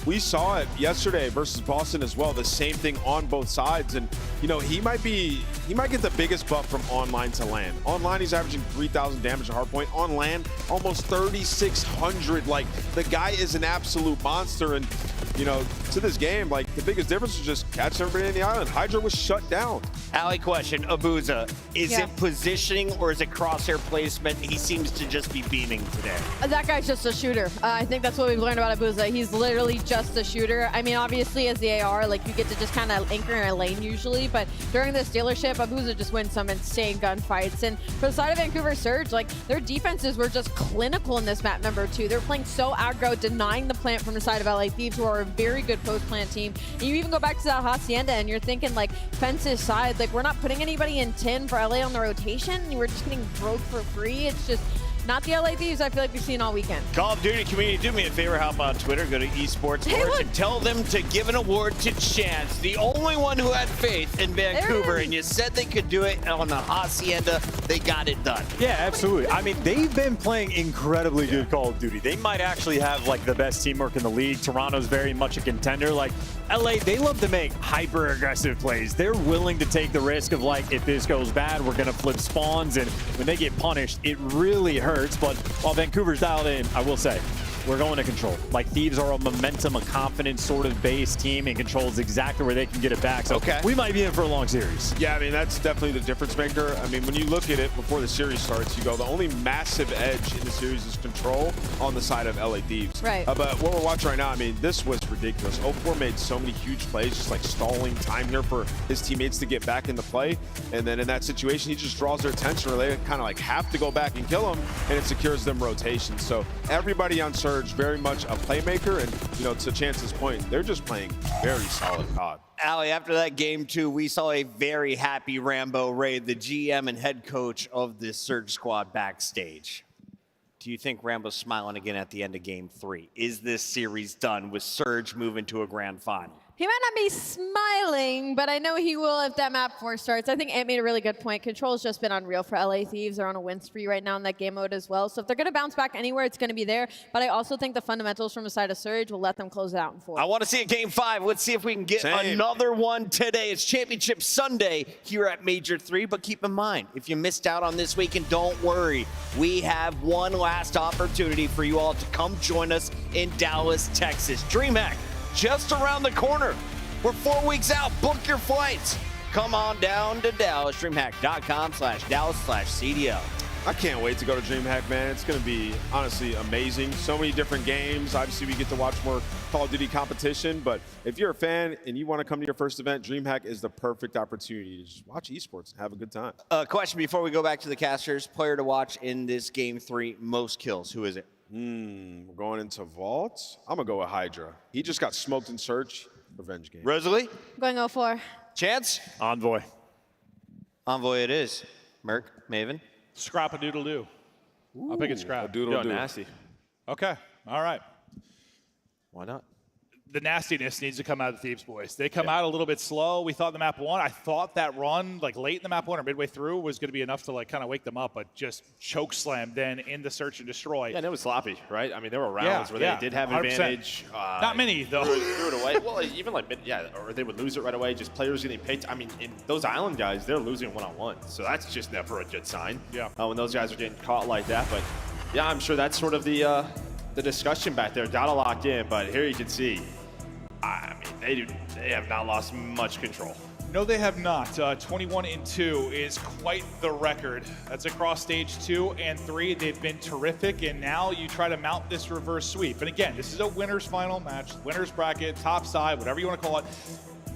We saw it yesterday versus Boston as well. The same thing on both sides, and you know, he might get the biggest buff from online to land. Online, he's averaging 3,000 damage to Hardpoint. On land, almost 3,600. Like, the guy is an absolute monster, and you know, to this game, like the biggest difference was just catching everybody in the island. Hydra was shut down. Allie, question, Abuza, is Yeah. it positioning or is it crosshair placement? He seems to just be beaming today. That guy's just a shooter. I think that's what we've learned about Abuza. He's literally just a shooter. I mean, obviously, as the AR, like, you get to just kind of anchor in a lane usually, but during this dealership, Abuza just wins some insane gunfights. And for the side of Vancouver Surge, like, their defenses were just clinical in this map number 2. They're playing so aggro, denying the plant from the side of LA Thieves, who are a very good post-plant team. And you even go back to that Hacienda, and you're thinking, like, fences side, like, we're not putting anybody in 10 for LA on the rotation. We're just getting broke for free. It's just not the LA Thieves I feel like we've seen all weekend. Call of Duty community, do me a favor, hop on Twitter, go to esports Hey, Forge, look. and tell them to give an award to Chance, the only one who had faith in Vancouver, and you said they could do it on the Hacienda. They got it done. Yeah, absolutely. I mean, they've been playing incredibly good Call of Duty. They might actually have like the best teamwork in the league. Toronto's very much a contender. Like LA, they love to make hyper aggressive plays. They're willing to take the risk of like, if this goes bad, we're gonna flip spawns, and when they get punished, it really hurts. But while Vancouver's dialed in, I will say, we're going to control. Like, Thieves are a momentum, a confidence sort of based team, and controls exactly where they can get it back. So we might be in for a long series. Yeah, I mean, that's definitely the difference maker. I mean, when you look at it before the series starts, you go, the only massive edge in the series is control on the side of LA Thieves. Right. But what we're watching right now, I mean, this was ridiculous. 04 made so many huge plays, just like stalling time here for his teammates to get back into play. And then in that situation, he just draws their attention, or they kind of like have to go back and kill him, and it secures them rotation. So everybody on Surge, very much a playmaker, and, you know, to Chance's point, they're just playing very solid COD. Allie, after that game 2, we saw a very happy Rambo Raid, the GM and head coach of this Surge squad backstage. Do you think Rambo's smiling again at the end of game 3? Is this series done with Surge moving to a grand final? He might not be smiling, but I know he will if that map 4 starts. I think Ant made a really good point. Control's just been unreal for LA Thieves. They're on a win spree right now in that game mode as well. So if they're going to bounce back anywhere, it's going to be there. But I also think the fundamentals from the side of Surge will let them close it out in 4. I want to see a game 5. Let's see if we can get another one today. It's Championship Sunday here at Major 3. But keep in mind, if you missed out on this weekend, don't worry. We have one last opportunity for you all to come join us in Dallas, Texas. DreamHack, just around the corner. We're 4 weeks out. Book your flights. Come on down to Dallas. DreamHack.com/Dallas/CDL. I can't wait to go to DreamHack, man. It's going to be, honestly, amazing. So many different games. Obviously, we get to watch more Call of Duty competition. But if you're a fan and you want to come to your first event, DreamHack is the perfect opportunity to just watch esports and have a good time. Question before we go back to the casters. Player to watch in this game 3, most kills. Who is it? We're going into Vault. I'm going to go with Hydra. He just got smoked in Search. Revenge game. Rosalie? Going 0-4. Chance? Envoy. Envoy it is. Merc? Maven? Scrap-a-doodle-doo. I'll pick it scrap. Doodle-doo. Nasty. Okay, all right. Why not? The nastiness needs to come out of the Thieves boys. They come out a little bit slow. We thought the map 1. I thought that run, like late in the map 1 or midway through, was going to be enough to like kind of wake them up, but just choke slam then in the search and destroy. Yeah, and it was sloppy, right? I mean, there were rounds where they did have 100%. advantage. Not many, though. Threw it away. Well, even like, or they would lose it right away. Just players getting picked. I mean, those island guys, they're losing one-on-one. So that's just never a good sign. Yeah. When those guys are getting caught like that. But yeah, I'm sure that's sort of the discussion back there. Gotta lock in, but here you can see, I mean, they have not lost much control. No, they have not. 21-2 is quite the record. That's across stage 2 and 3. They've been terrific, and now you try to mount this reverse sweep. And again, this is a winner's final match, winner's bracket, top side, whatever you want to call it.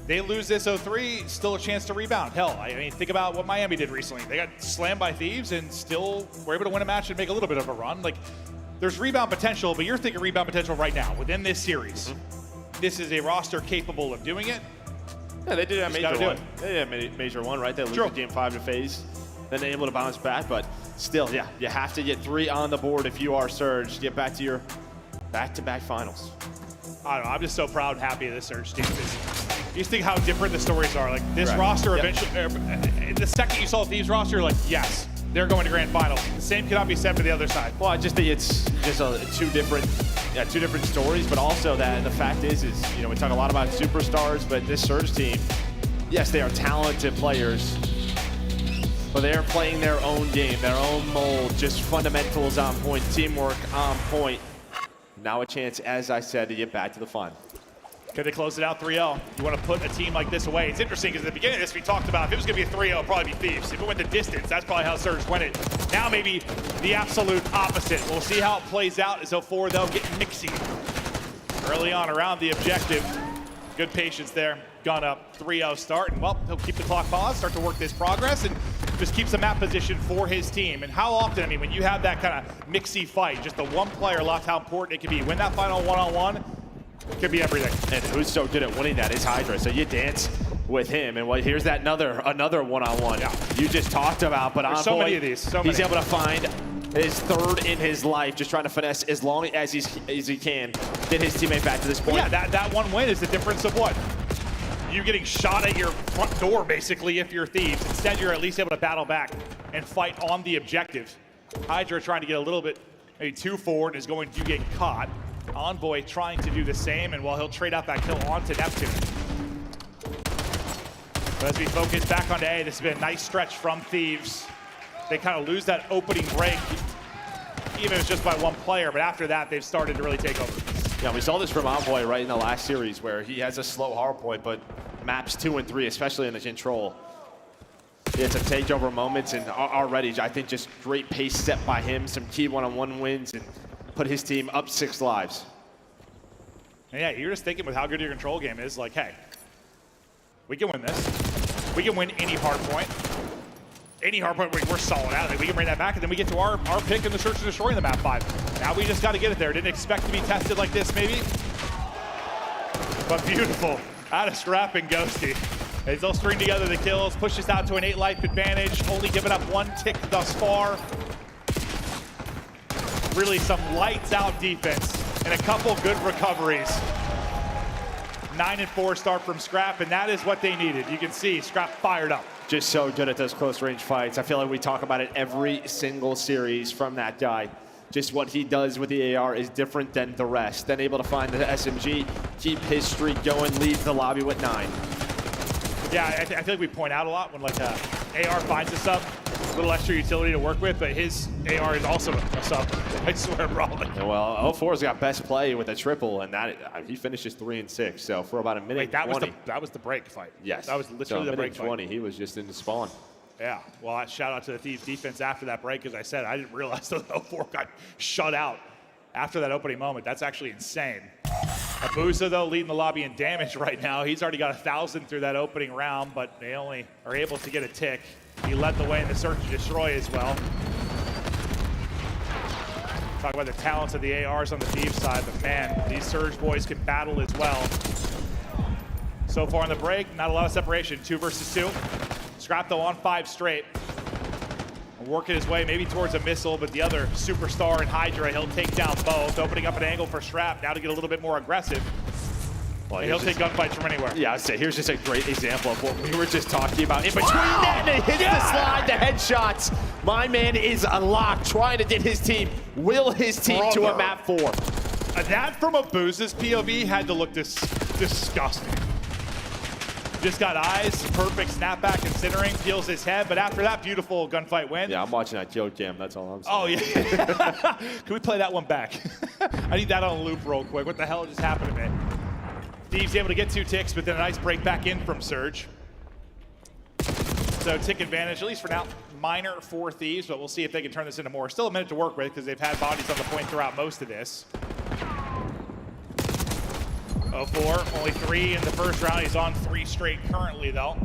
They lose this 0-3, still a chance to rebound. Hell, I mean, think about what Miami did recently. They got slammed by Thieves and still were able to win a match and make a little bit of a run. Like, there's rebound potential, but you're thinking rebound potential right now within this series. This is a roster capable of doing it. Yeah, they did have Just major one. They did have major one, right? They lose the game 5 to FaZe. Then they're able to bounce back, but still, yeah, you have to get 3 on the board if you are Surge. Get back to your back-to-back finals. I don't know. I'm just so proud and happy of this Surge team. You just think how different the stories are. Like, this roster eventually, the second you saw Thieves roster, you're like, yes, they're going to grand finals. The same cannot be said for the other side. Well, I just think it's just two different stories, but also that the fact is, you know, we talk a lot about superstars, but this Surge team, yes, they are talented players, but they are playing their own game, their own mold, just fundamentals on point, teamwork on point. Now a chance, as I said, to get back to the final. Could they close it out 3-0? You want to put a team like this away. It's interesting because at the beginning of this, we talked about if it was going to be a 3-0, it'd probably be Thieves. If it went the distance, that's probably how Surge win it. Now maybe the absolute opposite. We'll see how it plays out as 04, though, get mixy early on around the objective. Good patience there. Gun up, 3-0 start. And, well, he'll keep the clock paused, start to work this progress, and just keep some map position for his team. And how often, I mean, when you have that kind of mixy fight, just the one player left, how important it can be. Win that final one-on-one, could be everything. And who's so good at winning that is Hydra. So you dance with him, and here's that another one-on-one you just talked about. But There's so many of these. He's able to find his third in his life, just trying to finesse as long as he can, get his teammate back to this point. Yeah, that one win is the difference of what? You getting shot at your front door, basically, if you're Thieves. Instead, you're at least able to battle back and fight on the objective. Hydra trying to get a little bit maybe too forward and is going to get caught. Envoy trying to do the same, and while he'll trade out that kill onto Neptune. But as we focus back onto A, this has been a nice stretch from Thieves. They kind of lose that opening break, even if it's just by one player, but after that, they've started to really take over. Yeah, we saw this from Envoy right in the last series where he has a slow hardpoint, but maps 2 and 3, especially in the control. It's a takeover moments, and already I think just great pace set by him, some key one-on-one wins, and put his team up 6 lives. And yeah, you're just thinking with how good your control game is, like, hey, we can win this. We can win any hardpoint. Any hardpoint, we're solid out. We can bring that back, and then we get to our pick in the search and destroy in the map 5. Now we just got to get it there. Didn't expect to be tested like this, maybe. But beautiful. Out of scrapping Ghosty. As they'll string together the kills, push us out to an 8-life advantage, only giving up 1 tick thus far. Really some lights out defense and a couple good recoveries. 9 and 4 start from Scrap, and that is what they needed. You can see Scrap fired up. Just so good at those close range fights. I feel like we talk about it every single series from that guy. Just what he does with the AR is different than the rest. Then able to find the SMG, keep his streak going, leads the lobby with 9. Yeah, I feel like we point out a lot when like AR finds a sub, a little extra utility to work with, but his AR is also a sub. I swear, probably. Well, 04's got best play with a triple, and that he finishes 3 and 6. So for about a minute. Wait, that 20. was the break fight. Yes, that was literally the break 20. fight. He was just in the spawn. Yeah, well, shout out to the Thieves defense after that break. As I said, I didn't realize that 04 got shut out after that opening moment. That's actually insane. Abuza, though, leading the lobby in damage right now. He's already got 1,000 through that opening round, but they only are able to get a tick. He led the way in the search and destroy as well. Talk about the talents of the ARs on the Thieves side, but man, these Surge boys can battle as well. So far in the break, not a lot of separation. 2 versus 2. Scrap, though, on 5 straight. Working his way maybe towards a missile, but the other superstar in Hydra, he'll take down both, opening up an angle for Strap now to get a little bit more aggressive. Well, and he'll take gunfights from anywhere. Yeah, I'd say here's just a great example of what we were just talking about. In between that, and it hits the slide, the headshots. My man is unlocked, trying to get his team, will his team to a map 4. That from Abuza's POV had to look disgusting. Just got eyes, perfect snapback considering, peels his head, but after that beautiful gunfight win. Yeah, I'm watching that kill cam, that's all I'm saying. Oh, yeah. Can we play that one back? I need that on a loop real quick. What the hell just happened to me? Thieves able to get 2 ticks, but then a nice break back in from Surge. So tick advantage, at least for now, minor for Thieves, but we'll see if they can turn this into more. Still a minute to work with because they've had bodies on the point throughout most of this. 04, only 3 in the first round. He's on 3 straight currently, though.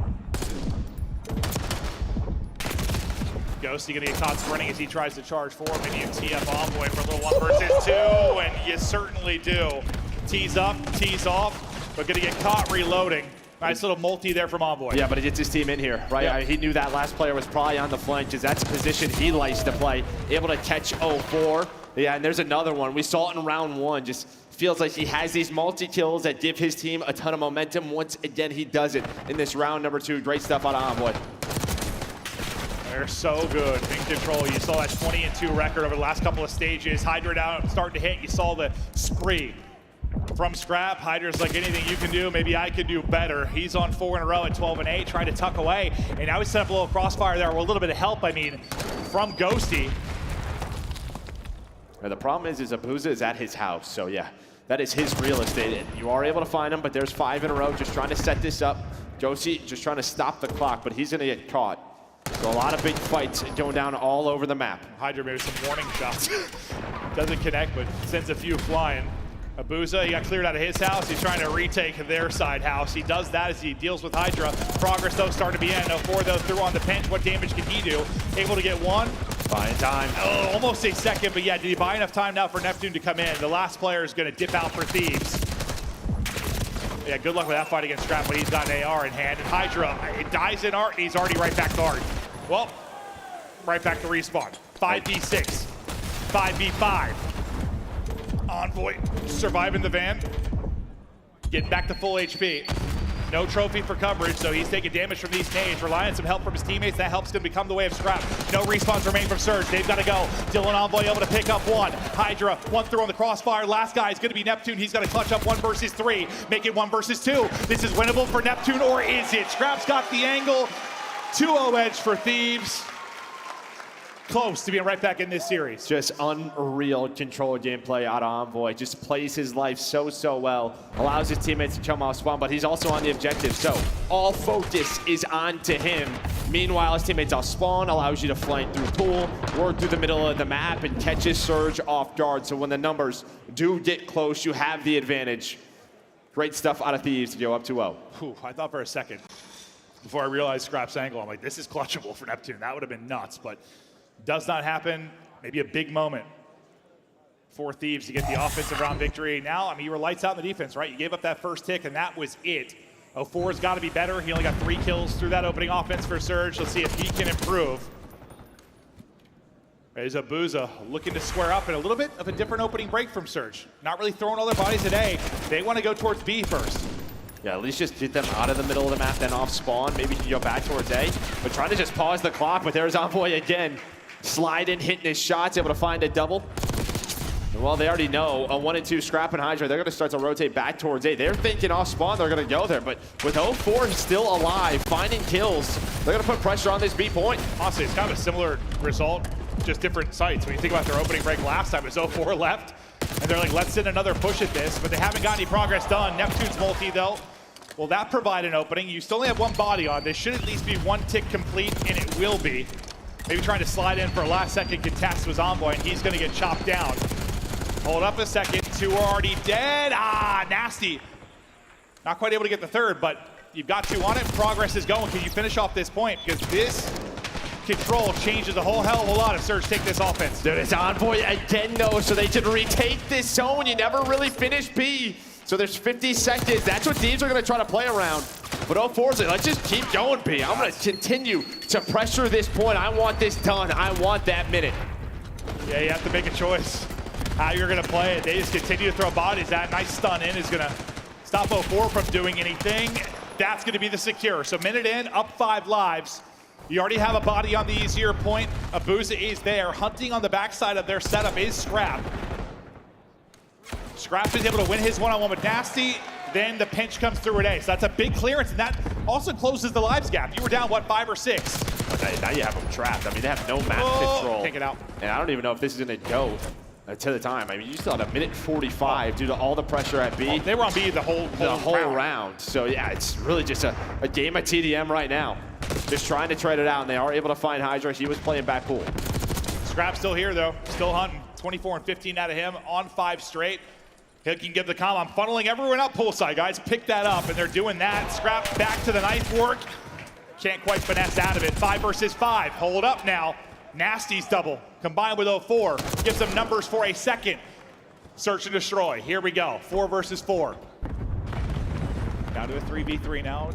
Ghosty gonna get caught sprinting as he tries to charge forward. Maybe you TF Envoy for a little 1 versus 2, and you certainly do. Tees up, tees off, but gonna get caught reloading. Nice little multi there from Envoy. Yeah, but it gets his team in here, right? Yeah. He knew that last player was probably on the flank because that's a position he likes to play. Able to catch 04. Yeah, and there's another one. We saw it in round 1. Just feels like he has these multi-kills that give his team a ton of momentum. Once again, he does it in this round number 2. Great stuff out of Envoy. They're so good in control. You saw that 20-2 record over the last couple of stages. Hydra down, starting to hit. You saw the spree from Scrap. Hydra's like, anything you can do, maybe I can do better. He's on 4 in a row at 12 and 8, trying to tuck away. And now he set up a little crossfire there with a little bit of help, I mean, from Ghosty. The problem is Abuza is at his house, so yeah. that is his real estate. And you are able to find him, but there's 5 in a row just trying to set this up. Josie just trying to stop the clock, but he's going to get caught. So a lot of big fights going down all over the map. Hydra maybe some warning shots. Doesn't connect, but sends a few flying. Abuza, he got cleared out of his house. He's trying to retake their side house. He does that as he deals with Hydra. Progress, though, starting to be in. 04, though, through on the pinch. What damage can he do? Able to get one. Buying time. Oh, almost a second, but yeah, did he buy enough time now for Neptune to come in? The last player is going to dip out for Thieves. Yeah, good luck with that fight against Scrap, but he's got an AR in hand. And Hydra, it dies in art, and he's already right back to art. Well, right back to respawn. 5v6, 5v5. Envoy surviving the van, getting back to full HP. No trophy for coverage, so he's taking damage from these nades, relying on some help from his teammates. That helps him become the way of Scrap. No respawns remain from Surge. They've got to go. Dylan Envoy able to pick up one. Hydra, one through on the crossfire. Last guy is going to be Neptune. He's got to clutch up 1 versus 3. Make it 1 versus 2. This is winnable for Neptune, or is it? Scrap's got the angle. 2-0 edge for Thieves. Close to being right back in this series. Just unreal control gameplay out of Envoy. Just plays his life so well. Allows his teammates to come off spawn, but he's also on the objective. So all focus is on to him. Meanwhile, his teammates off spawn, allows you to flank through pool, work through the middle of the map, and catches Surge off guard. So when the numbers do get close, you have the advantage. Great stuff out of Thieves to go up 2-0. I thought for a second, before I realized Scrap's angle, I'm like, this is clutchable for Neptune. That would have been nuts, but does not happen. Maybe a big moment for Thieves to get the offensive round victory. Now, I mean, you were lights out in the defense, right? You gave up that first tick, and that was it. 04's got to be better. He only got 3 kills through that opening offense for Surge. Let's see if he can improve. There's Abuza looking to square up, and a little bit of a different opening break from Surge. Not really throwing all their bodies at A. They want to go towards B first. Yeah, at least just get them out of the middle of the map, then off spawn. Maybe you can go back towards A. But trying to just pause the clock, but there's Envoy again. Sliding, hitting his shots, able to find a double. And well, they already know a 1 and 2 Scrap and Hydra, they're going to start to rotate back towards A. They're thinking off spawn, they're going to go there. But with 04 still alive, finding kills, they're going to put pressure on this B point. Honestly, it's kind of a similar result, just different sites. When you think about their opening break last time, it was 04 left. And they're like, let's send another push at this. But they haven't got any progress done. Neptune's multi, though. Will that provide an opening? You still only have 1 body on. This should at least be 1 tick complete, and it will be. Maybe trying to slide in for a last-second contest was Envoy, and he's going to get chopped down. Hold up a second. 2 are already dead. Ah, nasty. Not quite able to get the 3rd, but you've got 2 on it. Progress is going. Can you finish off this point? Because this control changes a whole hell of a lot if Surge take this offense. Dude, it's Envoy again, though, so they can retake this zone. You never really finish B. So there's 50 seconds. That's what Thieves are going to try to play around. But 04's like, let's just keep going, B. I'm going to continue to pressure this point. I want this done. I want that minute. Yeah, you have to make a choice how you're going to play it. They just continue to throw bodies. That nice stun in is going to stop 04 from doing anything. That's going to be the secure. So minute in, up 5 lives. You already have a body on the easier point. Abuza is there. Hunting on the backside of their setup is Scrap. Scrap is able to win his one-on-one with Nasty. Then the pinch comes through at A. So that's a big clearance, and that also closes the lives gap. You were down, what, 5 or 6? Now you have them trapped. I mean, they have no map control. Can't get out. And I don't even know if this is going to go to the time. I mean, you still had a minute 45 due to all the pressure at B. They were on B the whole round. So, yeah, it's really just a game of TDM right now. Just trying to trade it out, and they are able to find Hydra. He was playing back pool. Scrap's still here, though. Still hunting. 24 and 15 out of him on 5 straight. He can give the calm. I'm funneling everyone up poolside, guys. Pick that up, and they're doing that. Scrap back to the knife work. Can't quite finesse out of it. 5 versus 5. Hold up now. Nasty's double combined with 04. Gives them numbers for a second. Search and destroy. Here we go. 4 versus 4. Down to a 3v3 now.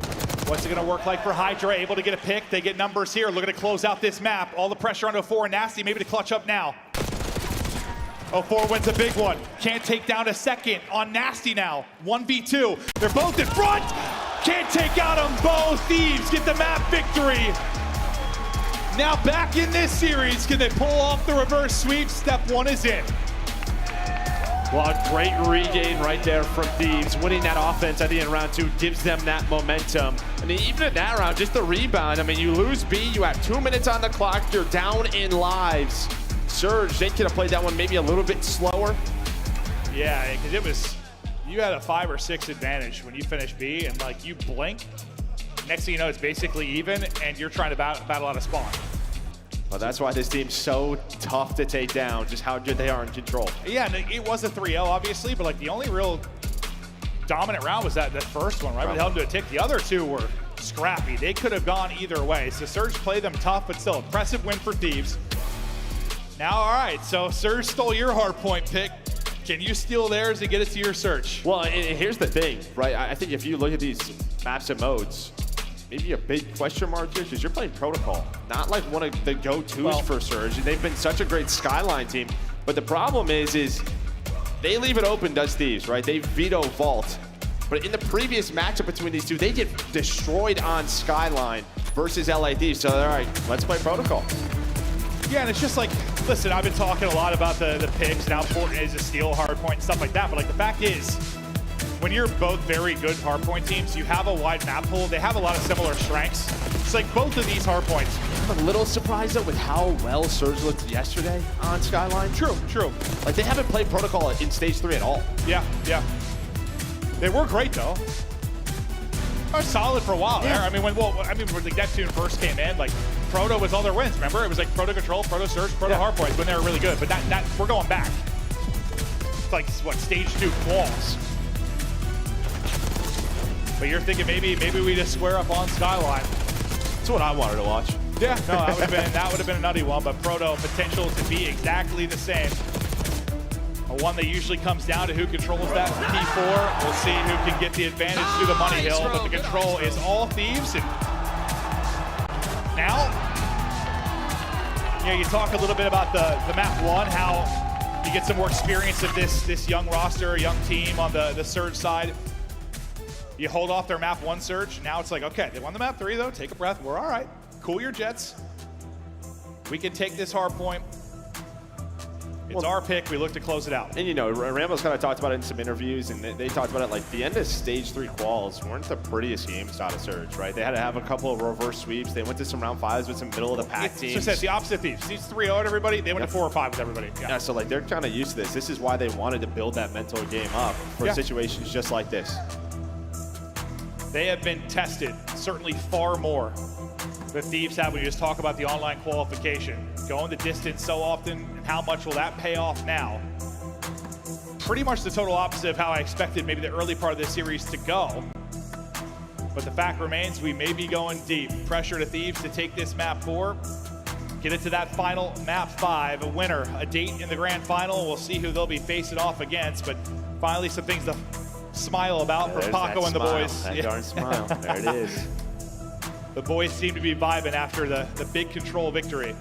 What's it going to work like for Hydra? Able to get a pick. They get numbers here. Looking to close out this map. All the pressure on 04 and Nasty. Maybe to clutch up now. 04 wins a big one. Can't take down a second on Nasty now. 1v2. They're both in front. Can't take out them both. Thieves get the map victory. Now back in this series. Can they pull off the reverse sweep? Step 1 is in. Well, a great regain right there from Thieves. Winning that offense at the end of round 2 gives them that momentum. And even in that round, just the rebound. I mean, you lose B, you have 2 minutes on the clock, you're down in lives. Surge, they could have played that one maybe a little bit slower. Yeah, because it was you had a 5 or 6 advantage when you finish B, and like you blink, next thing you know, it's basically even, and you're trying to battle out a spawn. Well, that's why this team's so tough to take down, just how good they are in control. Yeah, and it was a 3-0, obviously, but like the only real dominant round was that first one, right? Where they held them to a tick. The other two were scrappy. They could have gone either way. So Surge played them tough, but still impressive win for Thieves. Now, all right, so Surge stole your hardpoint pick. Can you steal theirs and get it to your search? Well, and here's the thing, right? I think if you look at these maps and modes, maybe a big question mark here because you're playing Protocol, not like one of the go-tos for Surge. And they've been such a great Skyline team. But the problem is they leave it open, does Thieves, right? They veto Vault. But in the previous matchup between these two, they get destroyed on Skyline versus LA Thieves. So, all right, let's play Protocol. Yeah, and it's just like, listen, I've been talking a lot about the picks and how important it is to steal hardpoint and stuff like that. But like the fact is, when you're both very good hardpoint teams, you have a wide map pool. They have a lot of similar strengths. It's like both of these hardpoints. I'm a little surprised though with how well Surge looked yesterday on Skyline. True. Like they haven't played Protocol in stage 3 at all. Yeah. They were great though. They were solid for a while there. I mean, when the Neptune first came in, like Proto was all their wins. Remember, it was like Proto Control, Proto Surge, Proto Hardpoint when they were really good. But that we're going back. It's like what, stage 2 quals. But you're thinking maybe we just square up on Skyline. That's what I wanted to watch. Yeah, no, that would have been a nutty one. But Proto potential to be exactly the same. A one that usually comes down to who controls that P4. We'll see who can get the advantage through the money hill, but the control is all Thieves. And now, you talk a little bit about the map 1, how you get some more experience of this young roster, young team on the Surge side. You hold off their map 1 Surge. Now it's like, okay, they won the map 3 though. Take a breath. We're all right. Cool your jets. We can take this hard point. It's our pick. We look to close it out. And you know, Rambo's kind of talked about it in some interviews, and they talked about it like the end of stage 3 quals weren't the prettiest games out of Surge, right? They had to have a couple of reverse sweeps. They went to some round 5s with some middle of the pack teams. It's the opposite of Thieves. These 3-0'd everybody. They went to 4 or 5 with everybody. Yeah, so like they're kind of used to this. This is why they wanted to build that mental game up for situations just like this. They have been tested, certainly far more than Thieves have when you just talk about the online qualification. Going the distance so often, and how much will that pay off now? Pretty much the total opposite of how I expected maybe the early part of this series to go. But the fact remains, we may be going deep. Pressure to Thieves to take this map 4, get it to that final map 5, a winner, a date in the grand final. We'll see who they'll be facing off against, but finally some things to smile about for Paco and the boys. That darn smile, there it is. The boys seem to be vibing after the big control victory.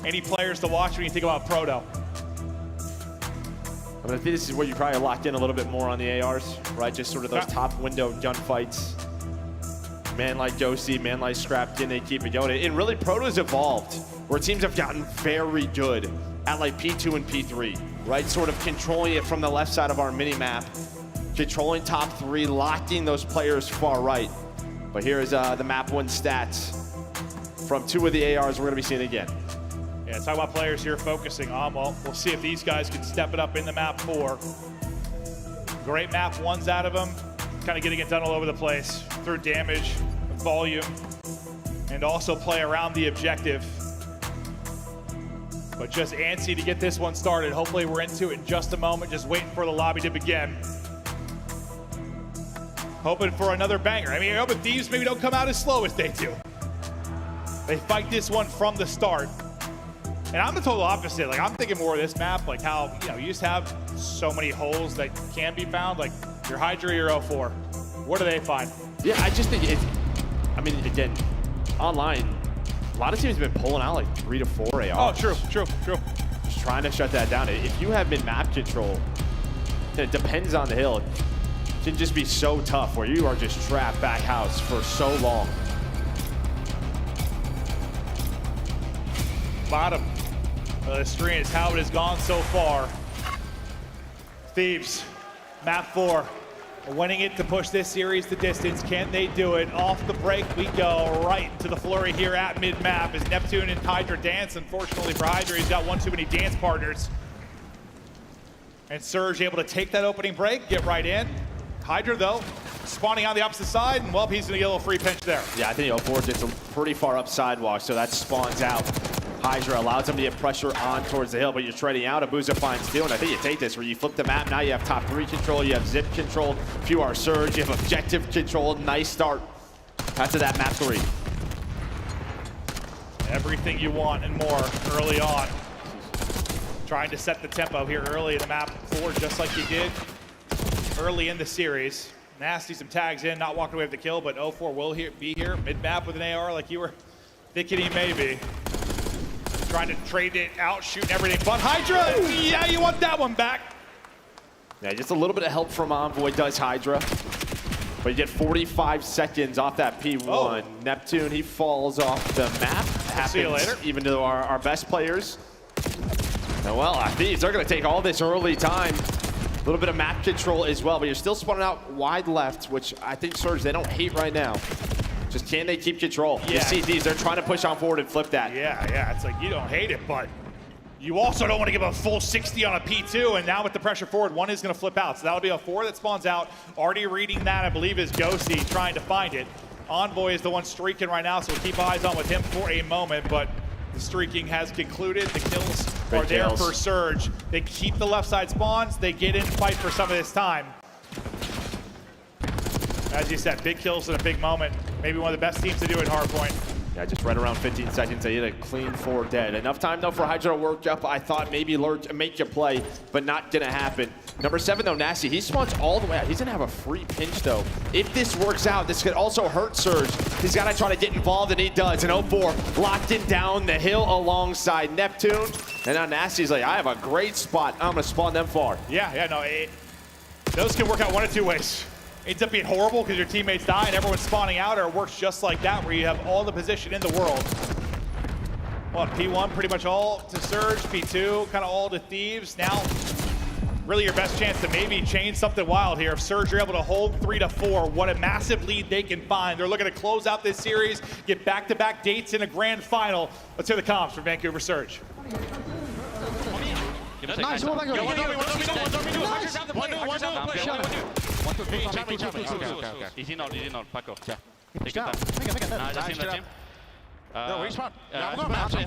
Any players to watch when you think about Proto? I mean, I think this is where you probably locked in a little bit more on the ARs, right? Just sort of those top window gunfights. Man like Josie, man like Scrap, can they keep it going? And really, Proto's evolved, where teams have gotten very good at like P2 and P3, right? Sort of controlling it from the left side of our mini-map, controlling top 3, locking those players far right. But here is the map 1 stats from 2 of the ARs we're gonna be seeing again. Yeah, talk about players here focusing on, well, we'll see if these guys can step it up in the map 4. Great map 1s out of them, kind of getting it done all over the place through damage, volume, and also play around the objective. But just antsy to get this one started. Hopefully we're into it in just a moment, just waiting for the lobby to begin. Hoping for another banger. I mean, I hope Thieves maybe don't come out as slow as they do. They fight this one from the start. And I'm the total opposite. Like, I'm thinking more of this map, like how, you just have so many holes that can be found. Like, your Hydra, your 0-4. What do they find? Yeah, I just think I mean, again, online, a lot of teams have been pulling out like 3 to 4 ARs. Oh, true. Just trying to shut that down. If you have mid-map control, then it depends on the hill. It can just be so tough where you are just trapped back house for so long. Bottom of the screen is how it has gone so far. Thieves, map 4, winning it to push this series the distance. Can they do it? Off the break we go, right to the flurry here at mid-map as Neptune and Hydra dance. Unfortunately for Hydra, he's got one too many dance partners. And Surge able to take that opening break, get right in. Hydra, though, spawning on the opposite side, and well, he's going to get a little free pinch there. Yeah, I think 04 gets a pretty far up sidewalk, so that spawns out. Hydra allows him to get pressure on towards the hill, but you're trading out. Abuza finds Steel, and I think you take this where you flip the map. Now you have top 3 control, you have zip control, few are Surge, you have objective control. Nice start after that map 3. Everything you want and more early on. Trying to set the tempo here early in the map 4, just like you did early in the series. Nasty, some tags in, not walking away with the kill, but 04 will be here mid-map with an AR like you were thinking he may be. Trying to trade it out, shooting everything but Hydra. Yeah, you want that one back. Yeah, just a little bit of help from Envoy does Hydra. But you get 45 seconds off that P1. Oh. Neptune, he falls off the map. Happens see you later. Even to our best players. And well, Thieves, they're going to take all this early time. A little bit of map control as well, but you're still spawning out wide left, which I think Surge, they don't hate right now. Just can they keep control? Yeah. You see Thieves, they're trying to push on forward and flip that. Yeah, it's like you don't hate it, but you also don't want to give a full 60 on a P2, and now with the pressure forward, one is going to flip out. So that'll be a 4 that spawns out. Already reading that, I believe, is Ghosty trying to find it. Envoy is the one streaking right now, so we'll keep eyes on with him for a moment, but the streaking has concluded. The kills are there for Surge. They keep the left side spawns. They get in, fight for some of this time. As you said, big kills in a big moment. Maybe one of the best teams to do it, Hardpoint. Yeah, just right around 15 seconds, they hit a clean 4 dead. Enough time, though, for Hydra to work up. I thought maybe make you play, but not going to happen. Number 7, though, Nasty, he spawns all the way out. He's going to have a free pinch, though. If this works out, this could also hurt Surge. He's got to try to get involved, and he does. And 04 locked in down the hill alongside Neptune. And now Nasty's like, I have a great spot. I'm going to spawn them far. Those can work out one of 2 ways. Ends up being horrible because your teammates die and everyone's spawning out, or it works just like that where you have all the position in the world. Well, P1 pretty much all to Surge, P2 kind of all to Thieves. Now, really your best chance to maybe change something wild here. If Surge are able to hold 3 to 4, what a massive lead they can find. They're looking to close out this series, get back-to-back dates in a grand final. Let's hear the comps for Vancouver Surge. Nice, one do. Easy not, Paco. Take your time. Nice, that's him, No, respawn. Yeah, go behind you.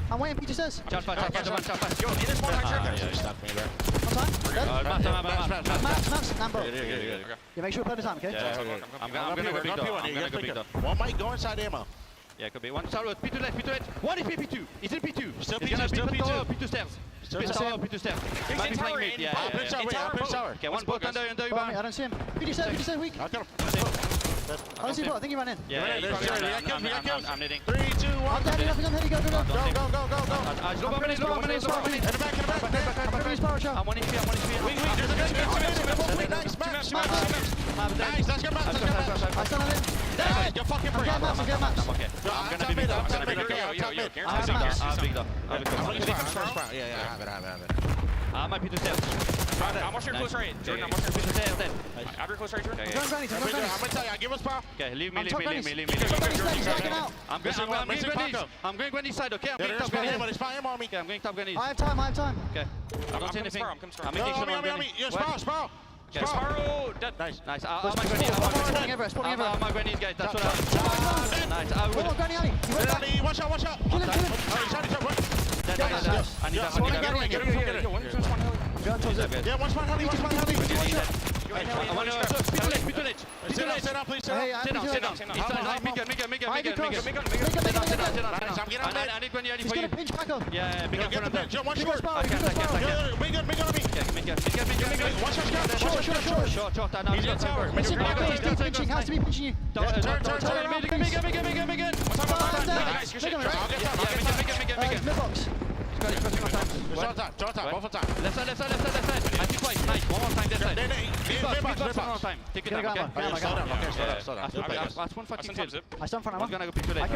I'm waiting, Peter says. Charge fast. Yo, in this one, Stop me there. You make sure we play the time, okay? I'm gonna go big though. One might go inside ammo. Yeah, could be. One tower, P2 left. One is P2. He's in P2. Still He's gonna P2, be still P2 stairs. Still P2 stairs. Might be flying mid. Yeah. I'll pinch tower. Okay, one boat under you. I don't see him. Peter says weak. I got him. I don't see him. I think he ran in. Yeah, I'm needing. 3, 2, 1. I'm Go. Go. In the back. I'm one HP. Wing. There's a guy. Nice. Nice. That's good match. I still have him. You're fucking free. I'm getting maps. Okay. I'm gonna be big though. I'm big though. Yeah, I have it. I might be too stairs. I'm watching your close right. Jordan, I'm watching your P2 stairs then. Have your close right, Jordan. I'm going granny. Okay, leave me. I'm going granny side, okay? I'm going top granny. I have time. Okay. I don't see anything. I'm I'm making sure no granny. Spar. Okay. Sparrow, dead. Nice. Spawning everywhere. I'm granny's guys. That's what I'm. Nice. I Come on, will. granny Ali. You went back. Watch out. Kill him. I need that. Get him. I'm going towards it. Yeah, one spot, Holly. I want to P2 Sit down, please. Hey, Sit down. Make it. I need Granny He's for you. gonna pinch Paco. Yeah, make it for them. You go Sparrow. Short. I know. He's in tower. He's pinching. Has to be pinching you. Turn. Make him. Mid-box. Left side. I think twice. Nice. One more time. That side. Mid-box. One more time. Take it down, okay? That's one fucking kill. I stand front. I'm gonna go P2 later.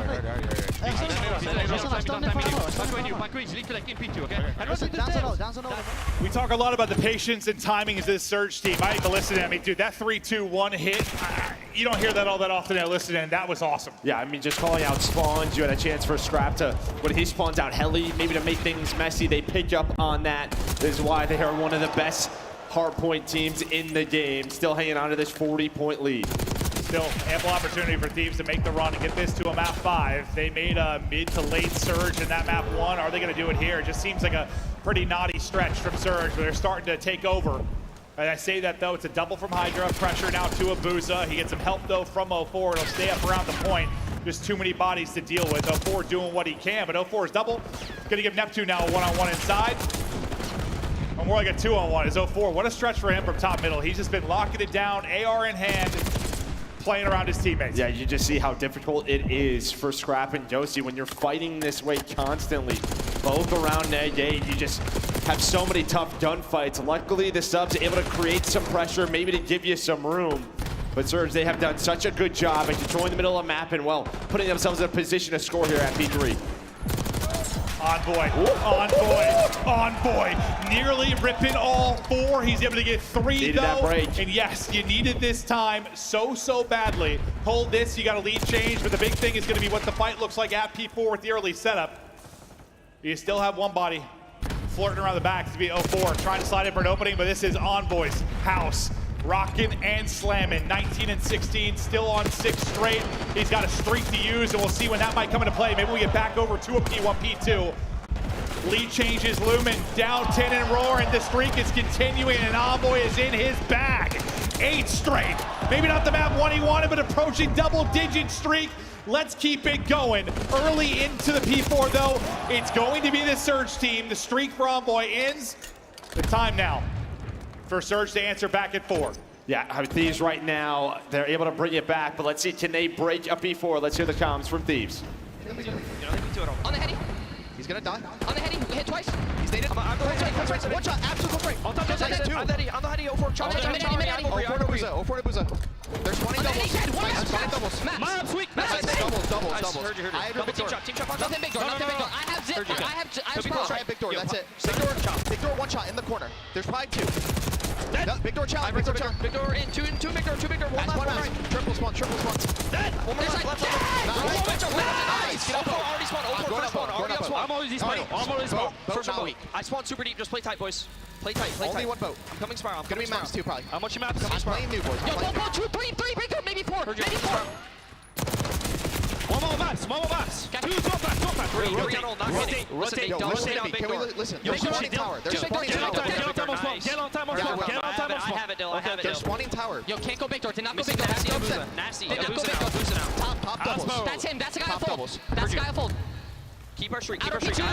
We talk a lot about the patience and timing of this Surge team. I hate to listen to him. I mean, dude, that 3-2-1 hit, you don't hear that all that often at Listen In. That was awesome. Yeah, I mean, just calling out spawns. You had a chance for Scrap to, when he spawns out Heli, maybe to make things messy. They pick up on that. This is why they are one of the best hardpoint teams in the game. Still hanging on to this 40-point lead. Still ample opportunity for Thieves to make the run and get this to a map 5. They made a mid to late surge in that map 1. Are they going to do it here? It just seems like a pretty naughty stretch from Surge, where they're starting to take over. And I say that, though, it's a double from Hydra. Pressure now to Abuza. He gets some help, though, from 04. It'll stay up around the point. Just too many bodies to deal with. 04 doing what he can, but 04 is double. Going to give Neptune now a one-on-one inside. Or more like a 2-on-1 is 04. What a stretch for him from top middle. He's just been locking it down, AR in hand, playing around his teammates. Yeah, you just see how difficult it is for Scrap and Josie when you're fighting this way constantly. Both around net gate, you just have so many tough gunfights. Luckily, the subs are able to create some pressure, maybe to give you some room. But Surge, they have done such a good job at controlling the middle of the map and, well, putting themselves in a position to score here at P3. Envoy, nearly ripping all 4. He's able to get 3 Needed though. that break. And yes, you needed this time so badly. Hold this, you got a lead change, but the big thing is going to be what the fight looks like at P4 with the early setup. You still have one body flirting around the back to be 04, trying to slide in for an opening, but this is Envoy's house. Rocking and slamming, 19 and 16, still on 6 straight. He's got a streak to use, and we'll see when that might come into play. Maybe we get back over to a P1, P2. Lead changes, Lumen down 10 and roaring. The streak is continuing, and Envoy is in his bag. 8 straight. Maybe not the map 1 he wanted, but approaching double-digit streak. Let's keep it going. Early into the P4, though, it's going to be the Surge team. The streak for Envoy ends. The time now for Surge to answer back at 4. Yeah, Thieves right now, they're able to bring it back, but let's see, can they break a P4? Let's hear the comms from Thieves. On the heady. He's gonna die. On the heady, hit twice. He's nated. One shot, absolute right. On the heady, 04. On the heady, 04 to Buza. There's 20 doubles. 20 doubles. Mob's weak. Doubles. I have a team shot. Nothing big door. I have zip. I have sprawl. I have big door. That's it. Big door, 1 shot in the corner. There's probably 2. No, big door challenge. Big door in. Two big door. One left, one right. Triple spawn. Dead. One more left. Nice. Get up. Already spawned. Already up spawn. I'm always spawn. First Boat one weak. I spawned super deep. Just play tight, boys. Play tight. Only 1 boat. I'm coming spiral. I'm Gonna coming be maps spiral. too, probably. How much your maps? I'm playing new, boys. Yo, go, 2, 3, big door, maybe 4. Maybe 4. One more maps. Two maps. Rotate. Yo, can we listen? There's one in tower. There's one in tower. Get on time. I have it, Dill. There's one in tower. Yo, can't go big door. Did not go big door. Nasty. Abuza now. Top doubles. That's him. That's a guy Top full. doubles. That's a guy full. Keep our streak. Front triples.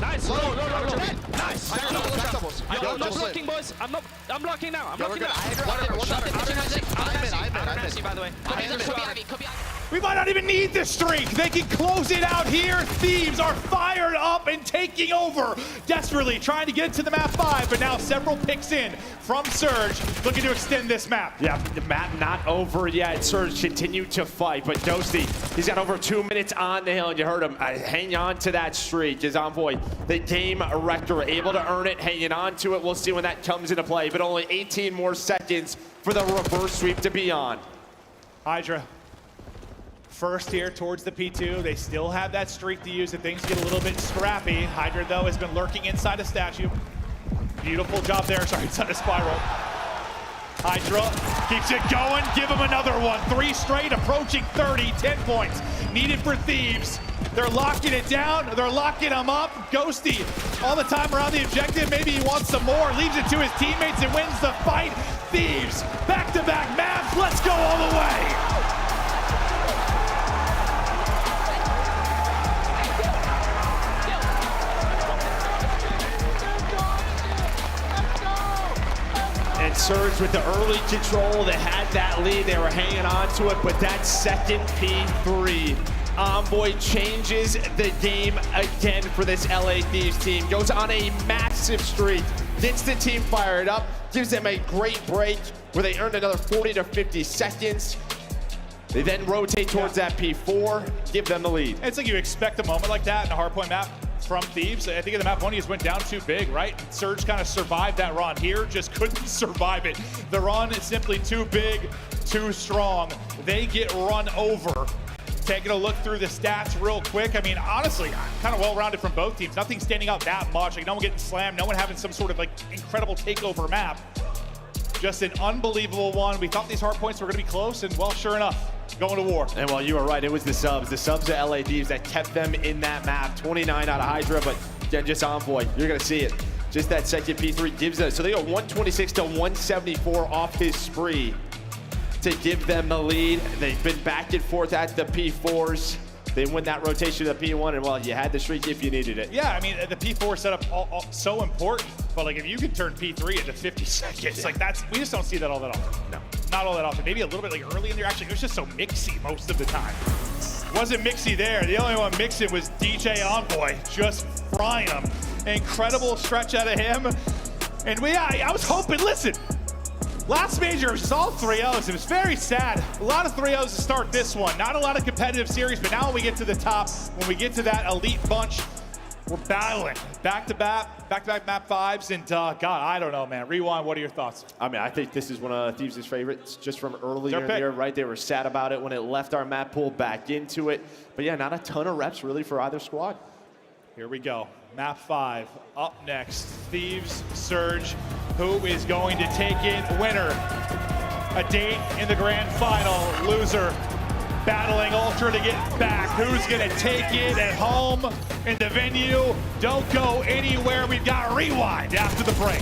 Nice. I'm not blocking, boys. I'm blocking now. I'm blocking now. I Nasty, by the way. We might not even need this streak. They can close it out here. Thieves are fired up and taking over. Desperately trying to get to the map 5, but now several picks in from Surge, looking to extend this map. Yeah, the map not over yet. Surge continue to fight, but Ghosty, he's got over 2 minutes on the hill, and you heard him hang on to that streak. His Envoy, the game erector, able to earn it, hanging on to it. We'll see when that comes into play, but only 18 more seconds for the reverse sweep to be on. Hydra, first here towards the P2. They still have that streak to use if things get a little bit scrappy. Hydra, though, has been lurking inside a statue. Beautiful job there. Sorry, inside a spiral. Hydra keeps it going. Give him another one. 3 straight, approaching 30. 10 points needed for Thieves. They're locking it down. They're locking him up. Ghosty all the time around the objective. Maybe he wants some more. Leaves it to his teammates and wins the fight. Thieves, back-to-back maps. Let's go all the way. And Surge with the early control, they had that lead, they were hanging on to it, but that second P3, Envoy changes the game again for this LA Thieves team. Goes on a massive streak, gets the team fired up, gives them a great break where they earned another 40 to 50 seconds. They then rotate towards that P4, give them the lead. It's like you expect a moment like that in a hardpoint map from Thieves. I think in the map one, he just went down too big, right? Surge kind of survived that run. Here, just couldn't survive it. The run is simply too big, too strong. They get run over. Taking a look through the stats real quick. I mean, honestly, kind of well-rounded from both teams. Nothing standing out that much. Like, no one getting slammed, no one having some sort of like incredible takeover map. Just an unbelievable one. We thought these hard points were going to be close, and well, sure enough, going to war. And well, you were right. It was the subs. The subs at LA Thieves that kept them in that map. 29 out of Hydra, but again, just Envoy. You're going to see it. Just that second P3 gives them. So they go 126 to 174 off his spree to give them the lead. They've been back and forth at the P4s. They win that rotation to the P1, and well, you had the streak if you needed it. Yeah, I mean, the P4 setup so important, but like if you can turn P3 into 50 seconds, like we just don't see that all that often. No. Not all that often. Maybe a little bit like early in there. Actually, it was just so mixy most of the time. Wasn't mixy there. The only one mixing was DJ Envoy, just frying them. Incredible stretch out of him. And I was hoping, listen, last major was just all 3-0s. It was very sad. A lot of 3-0s to start this one. Not a lot of competitive series, but now when we get to the top, when we get to that elite bunch, we're battling back-to-back map 5s, and God, I don't know, man. Rewind, what are your thoughts? I mean, I think this is one of Thieves' favorites just from earlier in the year, right? They were sad about it when it left our map pool, back into it. But yeah, not a ton of reps really for either squad. Here we go. Map 5 up next. Thieves, Surge. Who is going to take it? Winner. A date in the grand final. Loser. Battling Ultra to get back. Who's going to take it at home in the venue? Don't go anywhere. We've got Rewind after the break.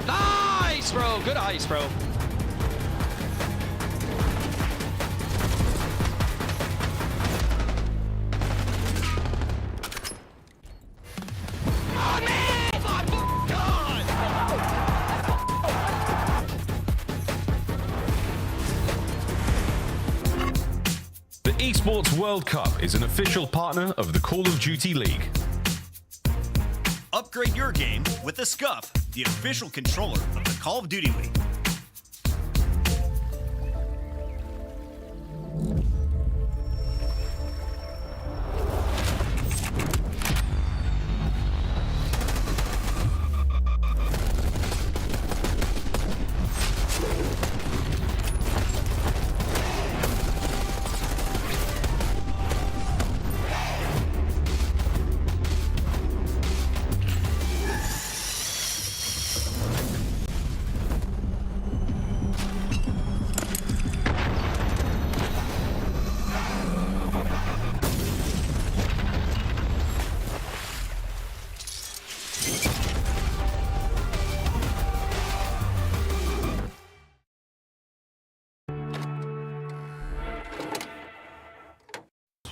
Nice, bro. Good ice, bro. The Esports World Cup is an official partner of the Call of Duty League. Upgrade your game with the Scuff, the official controller of the Call of Duty League.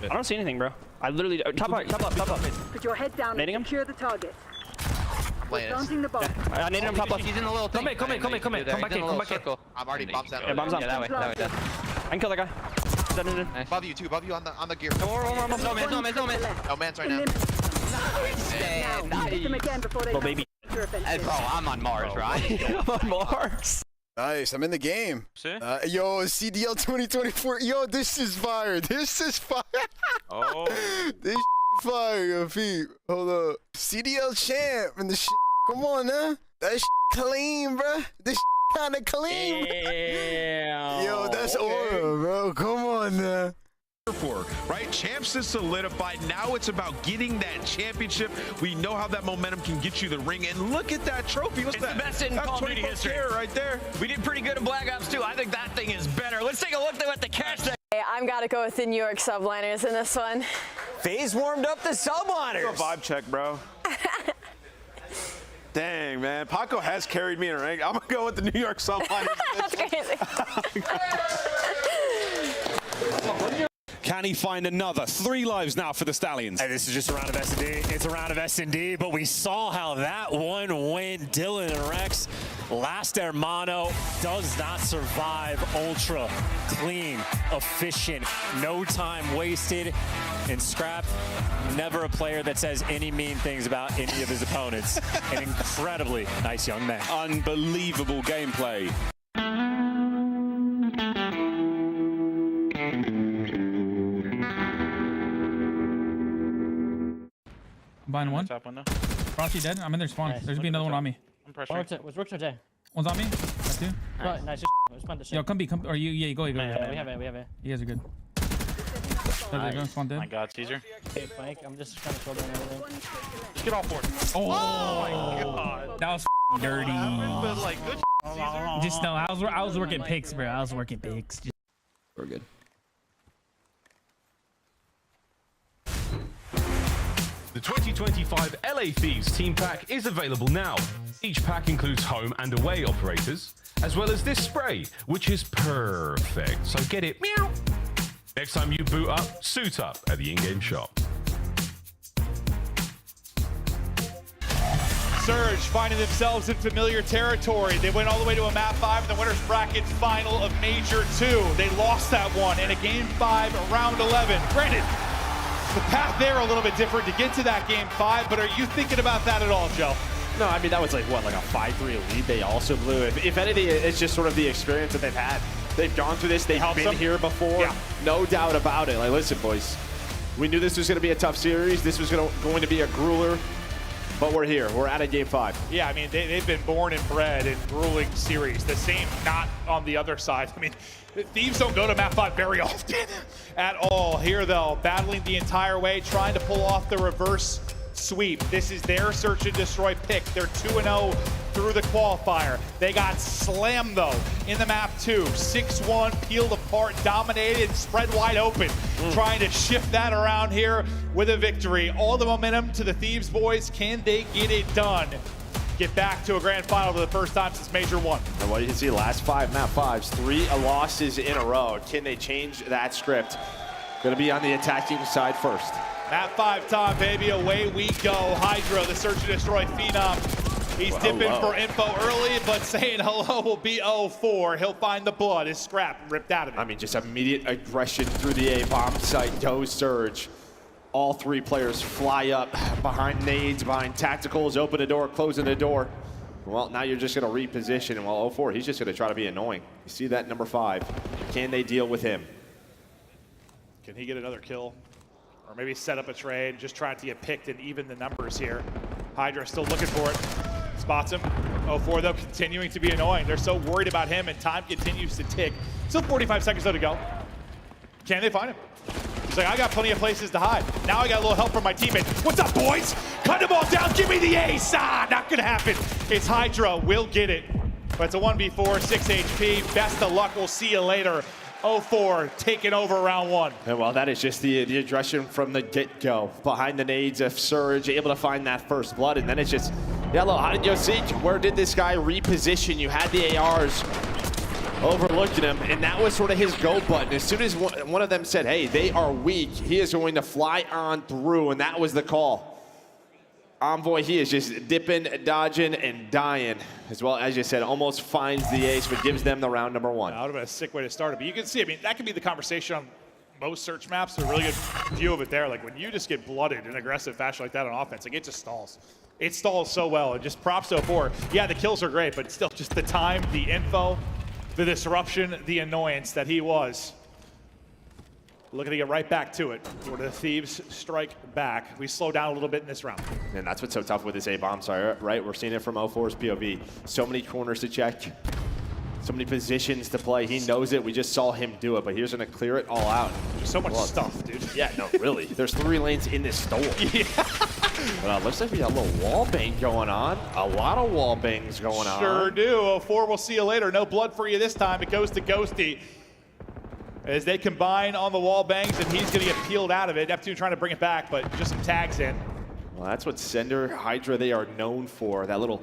I don't see anything, bro. I literally top up. Put your head down Nading him? and secure the target. Playing Planting the bomb. I need him top left. He's in the little thing. Come back in. Come back in. I'm already bombs down. Yeah, bombs on. Yeah, that way. I can kill that guy. Nice. Above you on the gear. One more. No man's right now. Now, hit them again before they baby. Hey, bro, I'm on Mars, right? I'm on Mars. Nice, I'm in the game. Yo, CDL 2024. Yo, this is fire. This is fire. Oh. This fire, yo, feet. Hold up. CDL champ and the come on, huh? That clean, bro. This kind of clean. Yeah. Yo, that's aura, bro. Come on, now. Right? Champs is solidified. Now it's about getting that championship. We know how that momentum can get you the ring. And look at that trophy. What's that? The best in Call of Duty history. Right there. We did pretty good in Black Ops 2. I think that thing is better. Let's take a look at the cash. I'm gotta go with the New York subliners in this one. FaZe warmed up the subliners. A vibe check, bro. Dang, man. Paco has carried me in a rank. I'm going to go with the New York subliners. That's crazy. Can he find another? 3 lives now for the Stallions. Hey, this is just a round of S&D. It's a round of S&D, but we saw how that one went. Dylan and Rex, last Hermano, does not survive. Ultra, clean, efficient, no time wasted. And Scrap, never a player that says any mean things about any of his opponents. An incredibly nice young man. Unbelievable gameplay. Behind one. Top window. Frosty dead. I'm in their spawn. Nice. There's gonna be another one on me. I'm pressuring. What's Rooks or Jay? One's on me. Got two. Nice. Nice. Just find the shit. Yo, come B, come. Or you go. We have it. You guys are good. There they go. Spawn dead. My God, Caesar. Okay, Frank. I'm just trying to show them everything. Just get all four. Oh, my God. that was dirty. But like, good Caesar. Just no, I was working picks, bro. I was working picks. We're good. The 2025 LA Thieves Team Pack is available now. Each pack includes home and away operators, as well as this spray, which is perfect. So get it, meow. Next time you boot up, suit up at the in-game shop. Surge finding themselves in familiar territory. They went all the way to a map 5 in the winners bracket final of Major 2. They lost that one in a game 5, round 11. Granted, the path there a little bit different to get to that game 5, but are you thinking about that at all, Joe? No, I mean, that was like, what, like a 5-3 lead they also blew. If anything, it's just sort of the experience that they've had. They've gone through this. They've been here before. Yeah. No doubt about it. Like, listen, boys, we knew this was going to be a tough series. This was going to be a grueler. But we're here. We're at a game 5. Yeah, I mean, they've been born and bred in grueling series. The same not on the other side. I mean, Thieves don't go to map 5 very often at all. Here, though, battling the entire way, trying to pull off the reverse sweep. This is their search and destroy pick. They're 2-0 through the qualifier. They got slammed, though, in the map 2. 6-1, peeled apart, dominated, spread wide open. Trying to shift that around here with a victory. All the momentum to the Thieves boys. Can they get it done? Get back to a grand final for the first time since Major 1. And what you can see, last 5 map 5s, 3 losses in a row. Can they change that script? Going to be on the attacking side first. Map 5 time, baby. Away we go. Hydra, the search and destroy phenom. He's dipping for info early, but saying hello will be 0-4. He'll find the blood. His scrap ripped out of it. I mean, just immediate aggression through the A-bomb site. Goes Surge. All 3 players fly up behind nades, behind tacticals, open the door, closing the door. Well, now you're just going to reposition. And well, 0-4, he's just going to try to be annoying. You see that number 5. Can they deal with him? Can he get another kill? Or maybe set up a trade, just trying to get picked and even the numbers here. Hydra still looking for it. Spots him. 0-4, though, continuing to be annoying. They're so worried about him, and time continues to tick. Still 45 seconds though to go. Can they find him? He's like, I got plenty of places to hide. Now I got a little help from my teammate. What's up, boys? Cut the ball down. Give me the ace. Ah, not going to happen. It's Hydra. We'll get it. But it's a 1v4, 6 HP. Best of luck. We'll see you later. 0-4, taking over round 1. And well, that is just the aggression from the get-go. Behind the nades of Surge, able to find that first blood. And then it's just, yellow, how did you see? Where did this guy reposition? You had the ARs overlooking him, and that was sort of his go button. As soon as one of them said, hey, they are weak, he is going to fly on through, and that was the call. Envoy, he is just dipping, dodging, and dying. As well, as you said, almost finds the ace, but gives them the round number 1. That would have been a sick way to start it. But you can see, I mean, that could be the conversation on most search maps. A really good view of it there. Like, when you just get blooded in aggressive fashion like that on offense, like, it just stalls. It stalls so well. And just props to 0-4. Yeah, the kills are great, but still just the time, the info, the disruption, the annoyance that he was. Looking to get right back to it. Where the Thieves strike back. We slow down a little bit in this round. And that's what's so tough with this A-bomb side, right? We're seeing it from 0-4's POV. So many corners to check. So many positions to play. He knows it. We just saw him do it, but he's going to clear it all out. There's so much stuff, dude. Yeah, no, really. There's 3 lanes in this store. Yeah. But looks like we got a little wall bang going on. A lot of wall bangs going on. Sure do. 0-4, we'll see you later. No blood for you this time. It goes to Ghosty. As they combine on the wall bangs, and he's going to get peeled out of it. Neptune trying to bring it back, but just some tags in. Well, that's what Sender, Hydra, they are known for. That little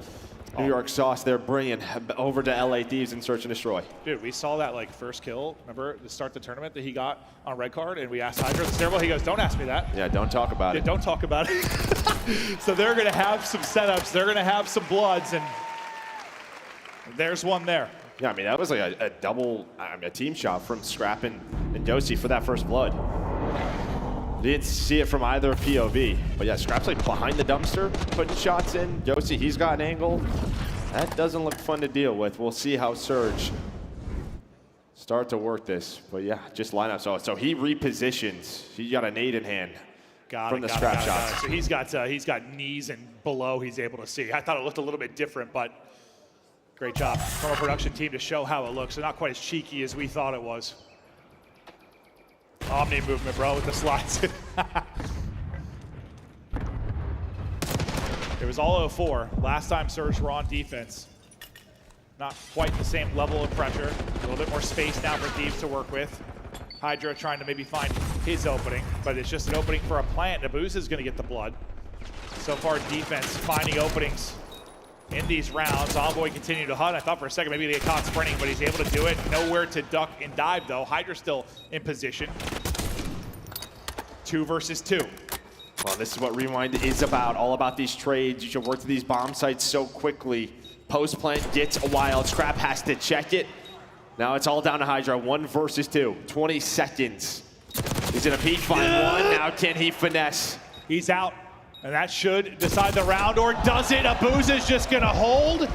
New York sauce they're bringing over to LA Thieves and Search and Destroy. Dude, we saw that like first kill, remember, to start the tournament that he got on red card, and we asked Hydra the stairwell. He goes, don't ask me that. Yeah, don't talk about it. Don't talk about it. So they're going to have some setups. They're going to have some bloods, and there's one there. Yeah, I mean, that was like a double, a team shot from Scrap and Dosi for that first blood. Didn't see it from either POV. But yeah, Scrap's like behind the dumpster, putting shots in. Dosi, he's got an angle. That doesn't look fun to deal with. We'll see how Surge start to work this. But yeah, just line up. So he repositions. He got a nade in hand. from the scrap shots. So he's got knees and below he's able to see. I thought it looked a little bit different, but great job from our production team to show how it looks. So not quite as cheeky as we thought it was. Omni movement, bro, with the slides. It was all 04. Last time Surge were on defense. Not quite the same level of pressure. A little bit more space now for Thieves to work with. Hydra trying to maybe find his opening, but it's just an opening for a plant. Nabuza is going to get the blood. So far, defense finding openings in these rounds. Envoy continued to hunt. I thought for a second maybe they get caught sprinting, but he's able to do it. Nowhere to duck and dive, though. Hydra still in position. 2 versus 2. Well, this is what Rewind is about. All about these trades. You should work to these bomb sites so quickly. Post plant gets a wild. Scrap has to check it. Now it's all down to Hydra. 1 versus 2. 20 seconds. He's gonna peek, find one. Now can he finesse? He's out. And that should decide the round, or does it? Abuza's just gonna hold.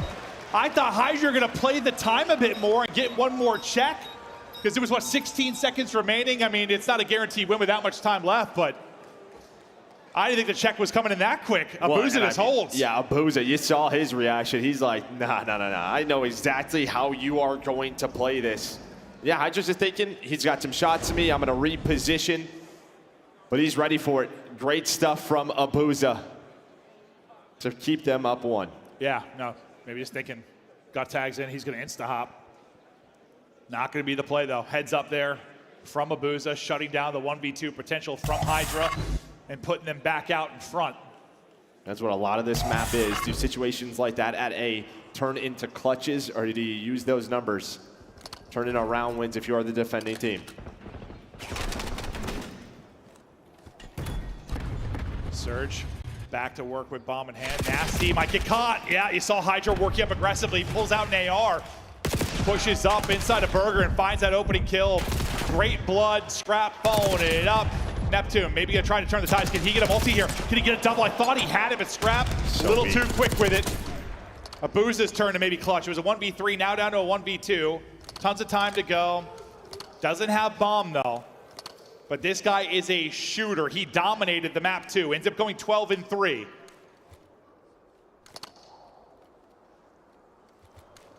I thought Hydra were gonna play the time a bit more and get one more check, because it was, what, 16 seconds remaining? I mean, it's not a guaranteed win with that much time left, but I didn't think the check was coming in that quick. Abuza just holds. Yeah, Abuza, you saw his reaction. He's like, nah. I know exactly how you are going to play this. Yeah, Hydra's just thinking, he's got some shots to me. I'm gonna reposition, but he's ready for it. Great stuff from Abuza to keep them up 1. Yeah, no, maybe just thinking, got tags in, he's gonna insta-hop. Not gonna be the play though. Heads up there from Abuza, shutting down the 1v2 potential from Hydra and putting them back out in front. That's what a lot of this map is. Do situations like that at A turn into clutches, or do you use those numbers? Turn into round wins if you are the defending team. Surge back to work with bomb in hand. Nasty might get caught. Yeah, you saw Hydra working up aggressively. Pulls out an AR. Pushes up inside a burger and finds that opening kill. Great blood. Scrap phone it up. Neptune maybe gonna try to turn the tides. Can he get a multi here? Can he get a double? I thought he had it, but Scrap a little too quick with it. Abuza's turn to maybe clutch. It was a 1v3, now down to a 1v2. Tons of time to go. Doesn't have bomb though. But this guy is a shooter. He dominated the map too. Ends up going 12-3.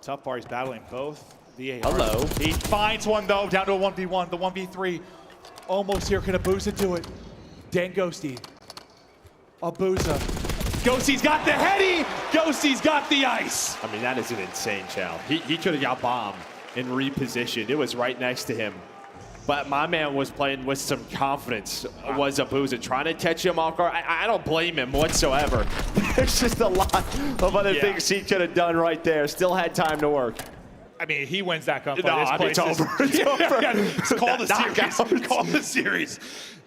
Tough part, he's battling both the AR. Hello. He finds one though, down to a 1v1, the 1v3. Almost here, can Abuza do it? Dan Ghosty. Abuza. Ghosty's got the heady! Ghosty's got the ice! I mean, that is an insane chow. He could have got bombed and repositioned. It was right next to him. But my man was playing with some confidence, was Abuza, trying to catch him off guard. I don't blame him whatsoever. There's just a lot of other things he could have done right there. Still had time to work. I mean, he wins that gunfight. No, it's over. It's over. Call the series. Call the series.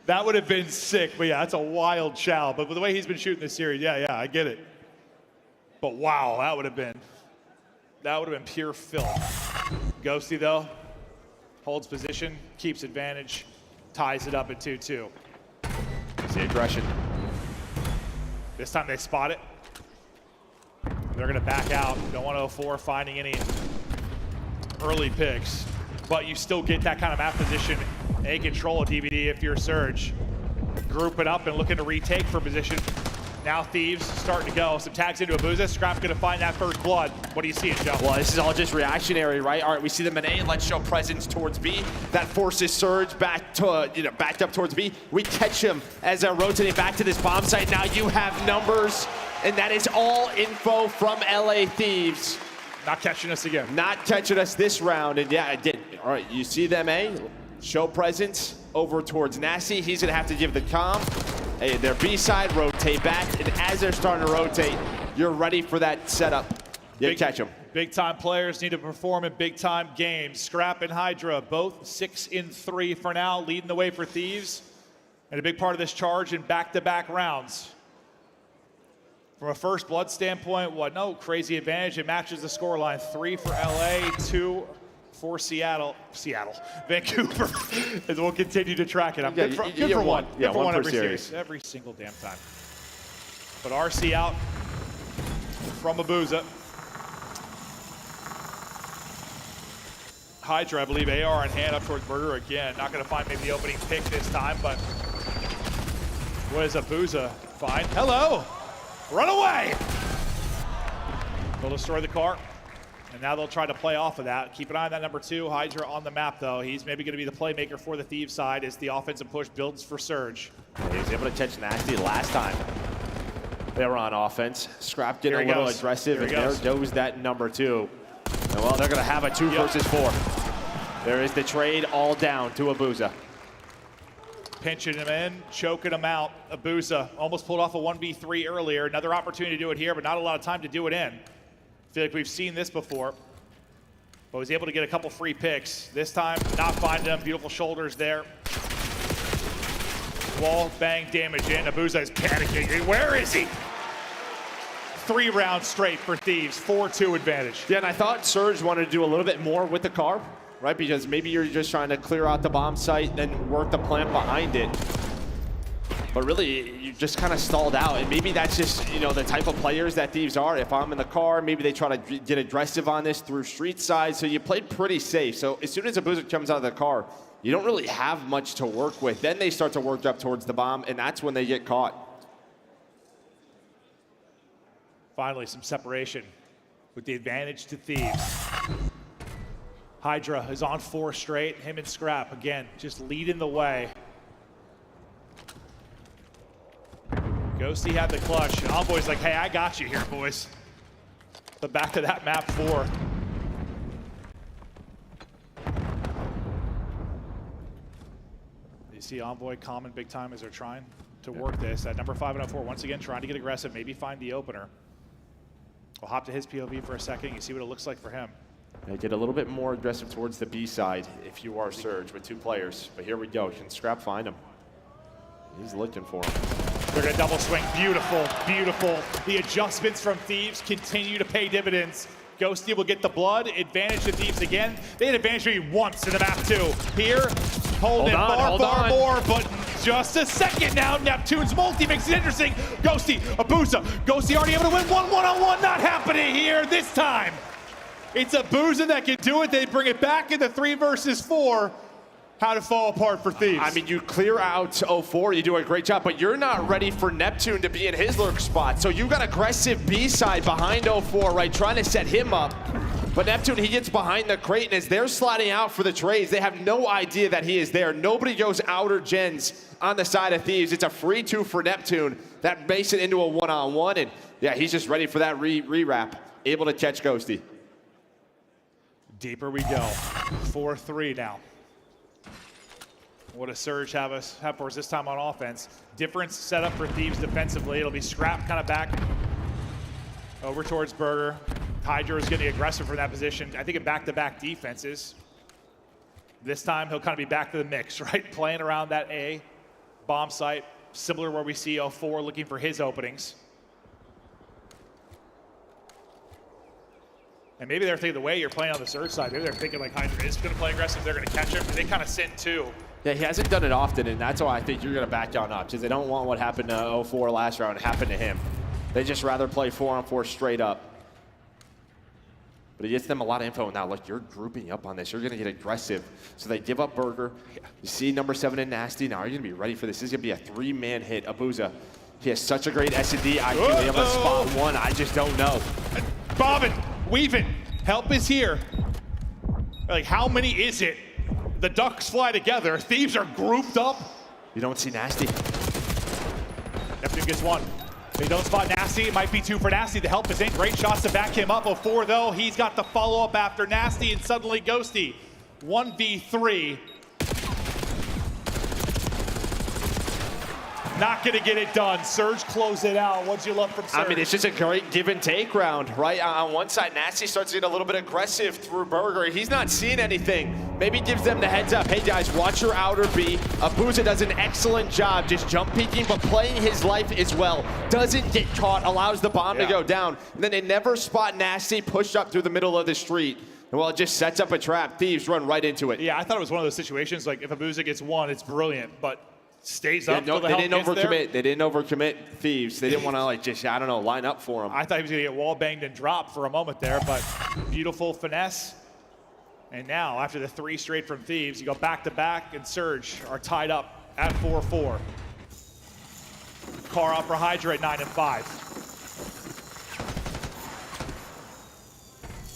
That would have been sick. But yeah, that's a wild chow. But with the way he's been shooting this series, yeah, I get it. But wow, that would have been pure filth. Ghosty though, holds position, keeps advantage, ties it up at 2-2. See aggression. This time they spot it. They're gonna back out. Don't want 04 finding any early picks, but you still get that kind of map position and control a DVD if you're Surge. Group it up and looking to retake for position. Now Thieves starting to go. Some tags into Abuza. Scrap gonna find that first blood. What do you see, Joe? Well, this is all just reactionary, right? All right, we see them in A. Let's show presence towards B. That forces Surge back to, backed up towards B. We catch him as they're rotating back to this bomb site. Now you have numbers, and that is all info from LA Thieves. Not catching us again. Not catching us this round, and yeah, it did. All right, you see them A. Show presence over towards Nasty. He's gonna have to give the comm. Hey, their B side, rotate back, and as they're starting to rotate, you're ready for that setup. You catch them. Big time players need to perform in big time games. Scrap and Hydra, both 6-3 for now, leading the way for Thieves. And a big part of this charge in back-to-back rounds. From a first blood standpoint, no crazy advantage. It matches the scoreline. 3 for LA, 2 for Vancouver, as we'll continue to track it. I'm good for one. Yeah, good for one per every series. Every single damn time. But RC out from Abuza. Hydra, I believe, AR in hand up towards Burger again. Not going to find maybe the opening pick this time, but What is Abuza? Fine. Hello! Run away! They'll destroy the car. And now they'll try to play off of that. Keep an eye on that number 2. Hydra on the map, though. He's maybe going to be the playmaker for the Thieves side as the offensive push builds for Surge. He was able to catch Nasty last time they were on offense. Scrap getting a little aggressive, and there goes that number 2. And well, they're going to have a 2 versus 4. There is the trade all down to Abuza. Pinching him in, choking him out. Abuza almost pulled off a 1v3 earlier. Another opportunity to do it here, but not a lot of time to do it in. I feel like we've seen this before, but was able to get a couple free picks. This time, not finding them. Beautiful shoulders there. Wall bang damage in. Abuza is panicking. Where is he? 3 rounds straight for Thieves. 4-2 advantage. Yeah, and I thought Surge wanted to do a little bit more with the car, right? Because maybe you're just trying to clear out the bomb site, then work the plant behind it. But really, you just kind of stalled out. And maybe that's just, you know, the type of players that Thieves are. If I'm in the car, maybe they try to get aggressive on this through street side. So you played pretty safe. So as soon as Abuza comes out of the car, you don't really have much to work with. Then they start to work up towards the bomb, and that's when they get caught. Finally, some separation with the advantage to Thieves. Hydra is on 4 straight. Him and Scrap, again, just leading the way. Ghosty had the clutch, and Envoy's like, hey, I got you here, boys. The back of that map 4. You see Envoy common big time as they're trying to work this. At number 5 and 4, once again, trying to get aggressive, maybe find the opener. We'll hop to his POV for a second. You see what it looks like for him. They get a little bit more aggressive towards the B side if you are Surge with 2 players. But here we go. Can Scrap find him? He's looking for him. They're going to double swing. Beautiful, beautiful. The adjustments from Thieves continue to pay dividends. Ghosty will get the blood. Advantage to Thieves again. They had advantage maybe once in the map, too. Here, holding far more, but just a second now. Neptune's multi makes it interesting. Ghosty, Abuza. Ghosty already able to win one-on-one. Not happening here this time. It's Abuza that can do it. They bring it back into 3 versus 4. How to fall apart for Thieves. I mean, you clear out 04, you do a great job, but you're not ready for Neptune to be in his lurk spot. So you got aggressive B side behind 04, right, trying to set him up. But Neptune, he gets behind the crate, and as they're sliding out for the trades, they have no idea that he is there. Nobody goes outer gens on the side of Thieves. It's a free 2 for Neptune. That makes it into a 1-on-1, and yeah, he's just ready for that re-wrap. Able to catch Ghosty. Deeper we go. 4-3 now. What a Surge have for us this time on offense. Different setup for Thieves defensively. It'll be Scrap kind of back over towards Burger. Hydra is getting aggressive from that position. I think in back-to-back defenses. This time he'll kind of be back to the mix, right? Playing around that A bomb site, similar where we see 04 looking for his openings. And maybe they're thinking the way you're playing on the Surge side, maybe they're thinking like Hydra is going to play aggressive, they're going to catch him, and they kind of send 2. Yeah, he hasn't done it often, and that's why I think you're going to back down up, because they don't want what happened to 04 last round happen to him. They just rather play 4-on-4 straight up. But it gets them a lot of info now. Look, you're grouping up on this. You're going to get aggressive. So they give up Burger. You see number 7 in Nasty. Now you're going to be ready for this. This is going to be a 3-man hit. Abuza, he has such a great S&D IQ. They have a spot 1. I just don't know. Bobbin, weaving. Help is here. Like, how many is it? The ducks fly together. Thieves are grouped up. You don't see Nasty. Neptune gets 1. They don't spot Nasty. It might be 2 for Nasty. The help is in. Great shots to back him up. 04, though. He's got the follow-up after Nasty, and suddenly Ghosty. 1v3. Not going to get it done. Surge close it out. What'd you love from Surge? I mean, it's just a great give and take round, right? On one side, Nasty starts to get a little bit aggressive through Burger. He's not seeing anything. Maybe gives them the heads up. Hey, guys, watch your outer B. Abuza does an excellent job just jump peeking, but playing his life as well. Doesn't get caught, allows the bomb to go down. And then they never spot Nasty pushed up through the middle of the street. And well, it just sets up a trap. Thieves run right into it. Yeah, I thought it was one of those situations, like if Abuza gets 1, it's brilliant, but stays up. Yeah, no, they didn't overcommit. They didn't overcommit Thieves. They didn't want to like just, I don't know, line up for him. I thought he was going to get wall banged and dropped for a moment there, but beautiful finesse. And now, after the 3 straight from Thieves, you go back to back, and Surge are tied up at 4-4. car out for Hydra at 9 and 5.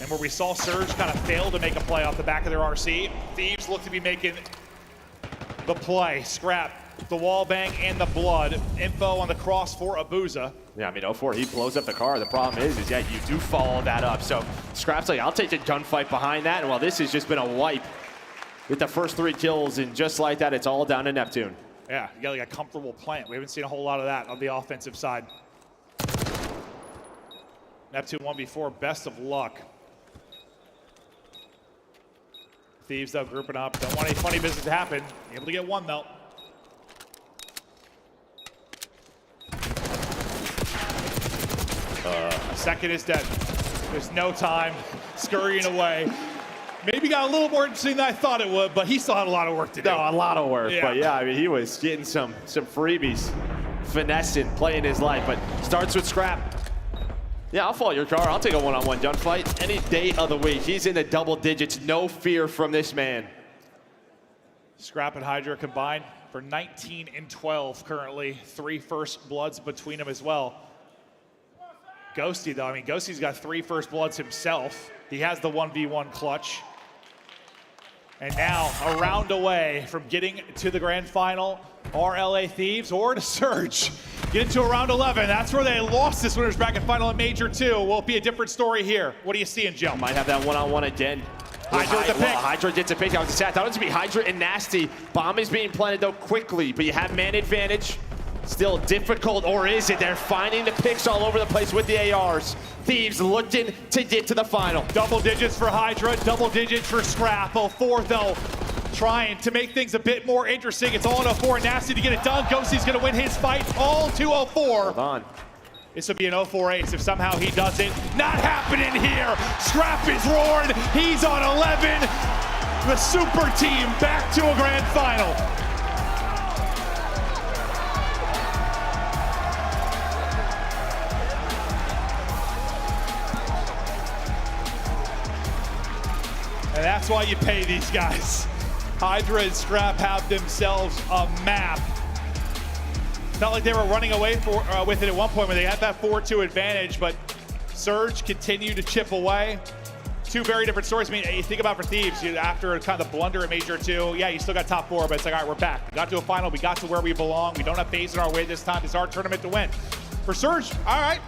And where we saw Surge kind of fail to make a play off the back of their RC, Thieves look to be making the play. Scrap, the wall bang, and the blood. Info on the cross for Abuza. Yeah, I mean, 04, he blows up the car. The problem is yeah, you do follow that up. So Scrap's like, I'll take the gunfight behind that. And well, this has just been a wipe with the first 3 kills. And just like that, it's all down to Neptune. Yeah, you got like a comfortable plant. We haven't seen a whole lot of that on the offensive side. Neptune 1v4, best of luck. Thieves, though, grouping up. Don't want any funny business to happen. Able to get one, though. Second is dead. There's no time. Scurrying away. Maybe got a little more interesting than I thought it would, but he still had a lot of work to do. No, a lot of work. Yeah. But yeah, I mean, he was getting some freebies, finessing, playing his life. But starts with Scrap. Yeah, I'll follow your car. I'll take a one-on-one gunfight any day of the week. He's in the double digits. No fear from this man. Scrap and Hydra combined for 19 and 12 currently. 3 first bloods between them as well. Ghosty, though, I mean, Ghosty's got 3 first bloods himself. He has the 1v1 clutch. And now, a round away from getting to the grand final, are LA Thieves or to Surge. Get into a round 11. That's where they lost this winners bracket final in Major 2. Will it be a different story here? What are you seeing, Joe? Might have that one-on-one again. Hydra with the pick. Hydra gets a pick. I was sad. I thought it was going to be Hydra and Nasty. Bomb is being planted, though, quickly. But you have man advantage. Still difficult, or is it? They're finding the picks all over the place with the ARs. Thieves looking to get to the final. Double digits for Hydra, double digits for Scrap. 04, though, trying to make things a bit more interesting. It's all in 04. Nasty to get it done. Ghosty's going to win his fight. All to 04. Hold on. This would be an 04 ace if somehow he doesn't. Not happening here. Scrap is roaring. He's on 11. The super team back to a grand final. And that's why you pay these guys. Hydra and Scrap have themselves a map. Felt like they were running away with it at one point when they had that 4-2 advantage, but Surge continued to chip away. 2 very different stories. I mean, you think about for Thieves, after kind of the blunder at Major 2, yeah, you still got top 4, but it's like, all right, we're back. We got to a final. We got to where we belong. We don't have FaZe in our way this time. It's our tournament to win. For Surge, all right.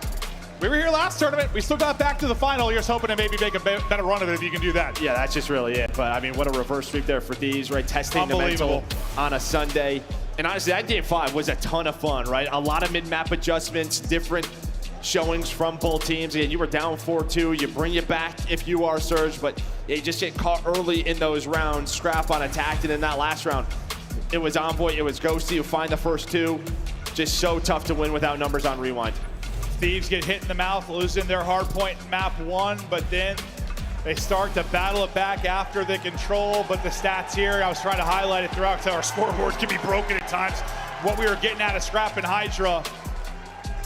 We were here last tournament. We still got back to the final. You're just hoping to maybe make a better run of it if you can do that. Yeah, that's just really it. But, I mean, what a reverse sweep there for Thieves, right? Testing the mental on a Sunday. And honestly, that Game 5 was a ton of fun, right? A lot of mid-map adjustments, different showings from both teams. And you were down 4-2. You bring it back if you are Surge, but you just get caught early in those rounds. Scrap on attack, and in that last round, it was Envoy, it was Ghosty who find the first 2. Just so tough to win without numbers on rewind. Thieves get hit in the mouth, losing their hardpoint map 1, but then they start to battle it back after the control. But the stats here, I was trying to highlight it throughout because our scoreboard can be broken at times. What we were getting out of Scrap and Hydra,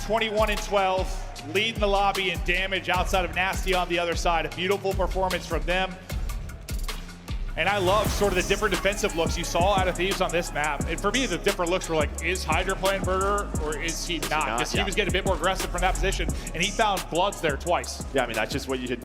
21 and 12, leading the lobby in damage outside of Nasty on the other side. A beautiful performance from them. And I love sort of the different defensive looks you saw out of Thieves on this map. And for me, the different looks were like, is Hydra playing Murder or is he not? Because he was getting a bit more aggressive from that position, and he found bloods there twice. Yeah, I mean, that's just what you should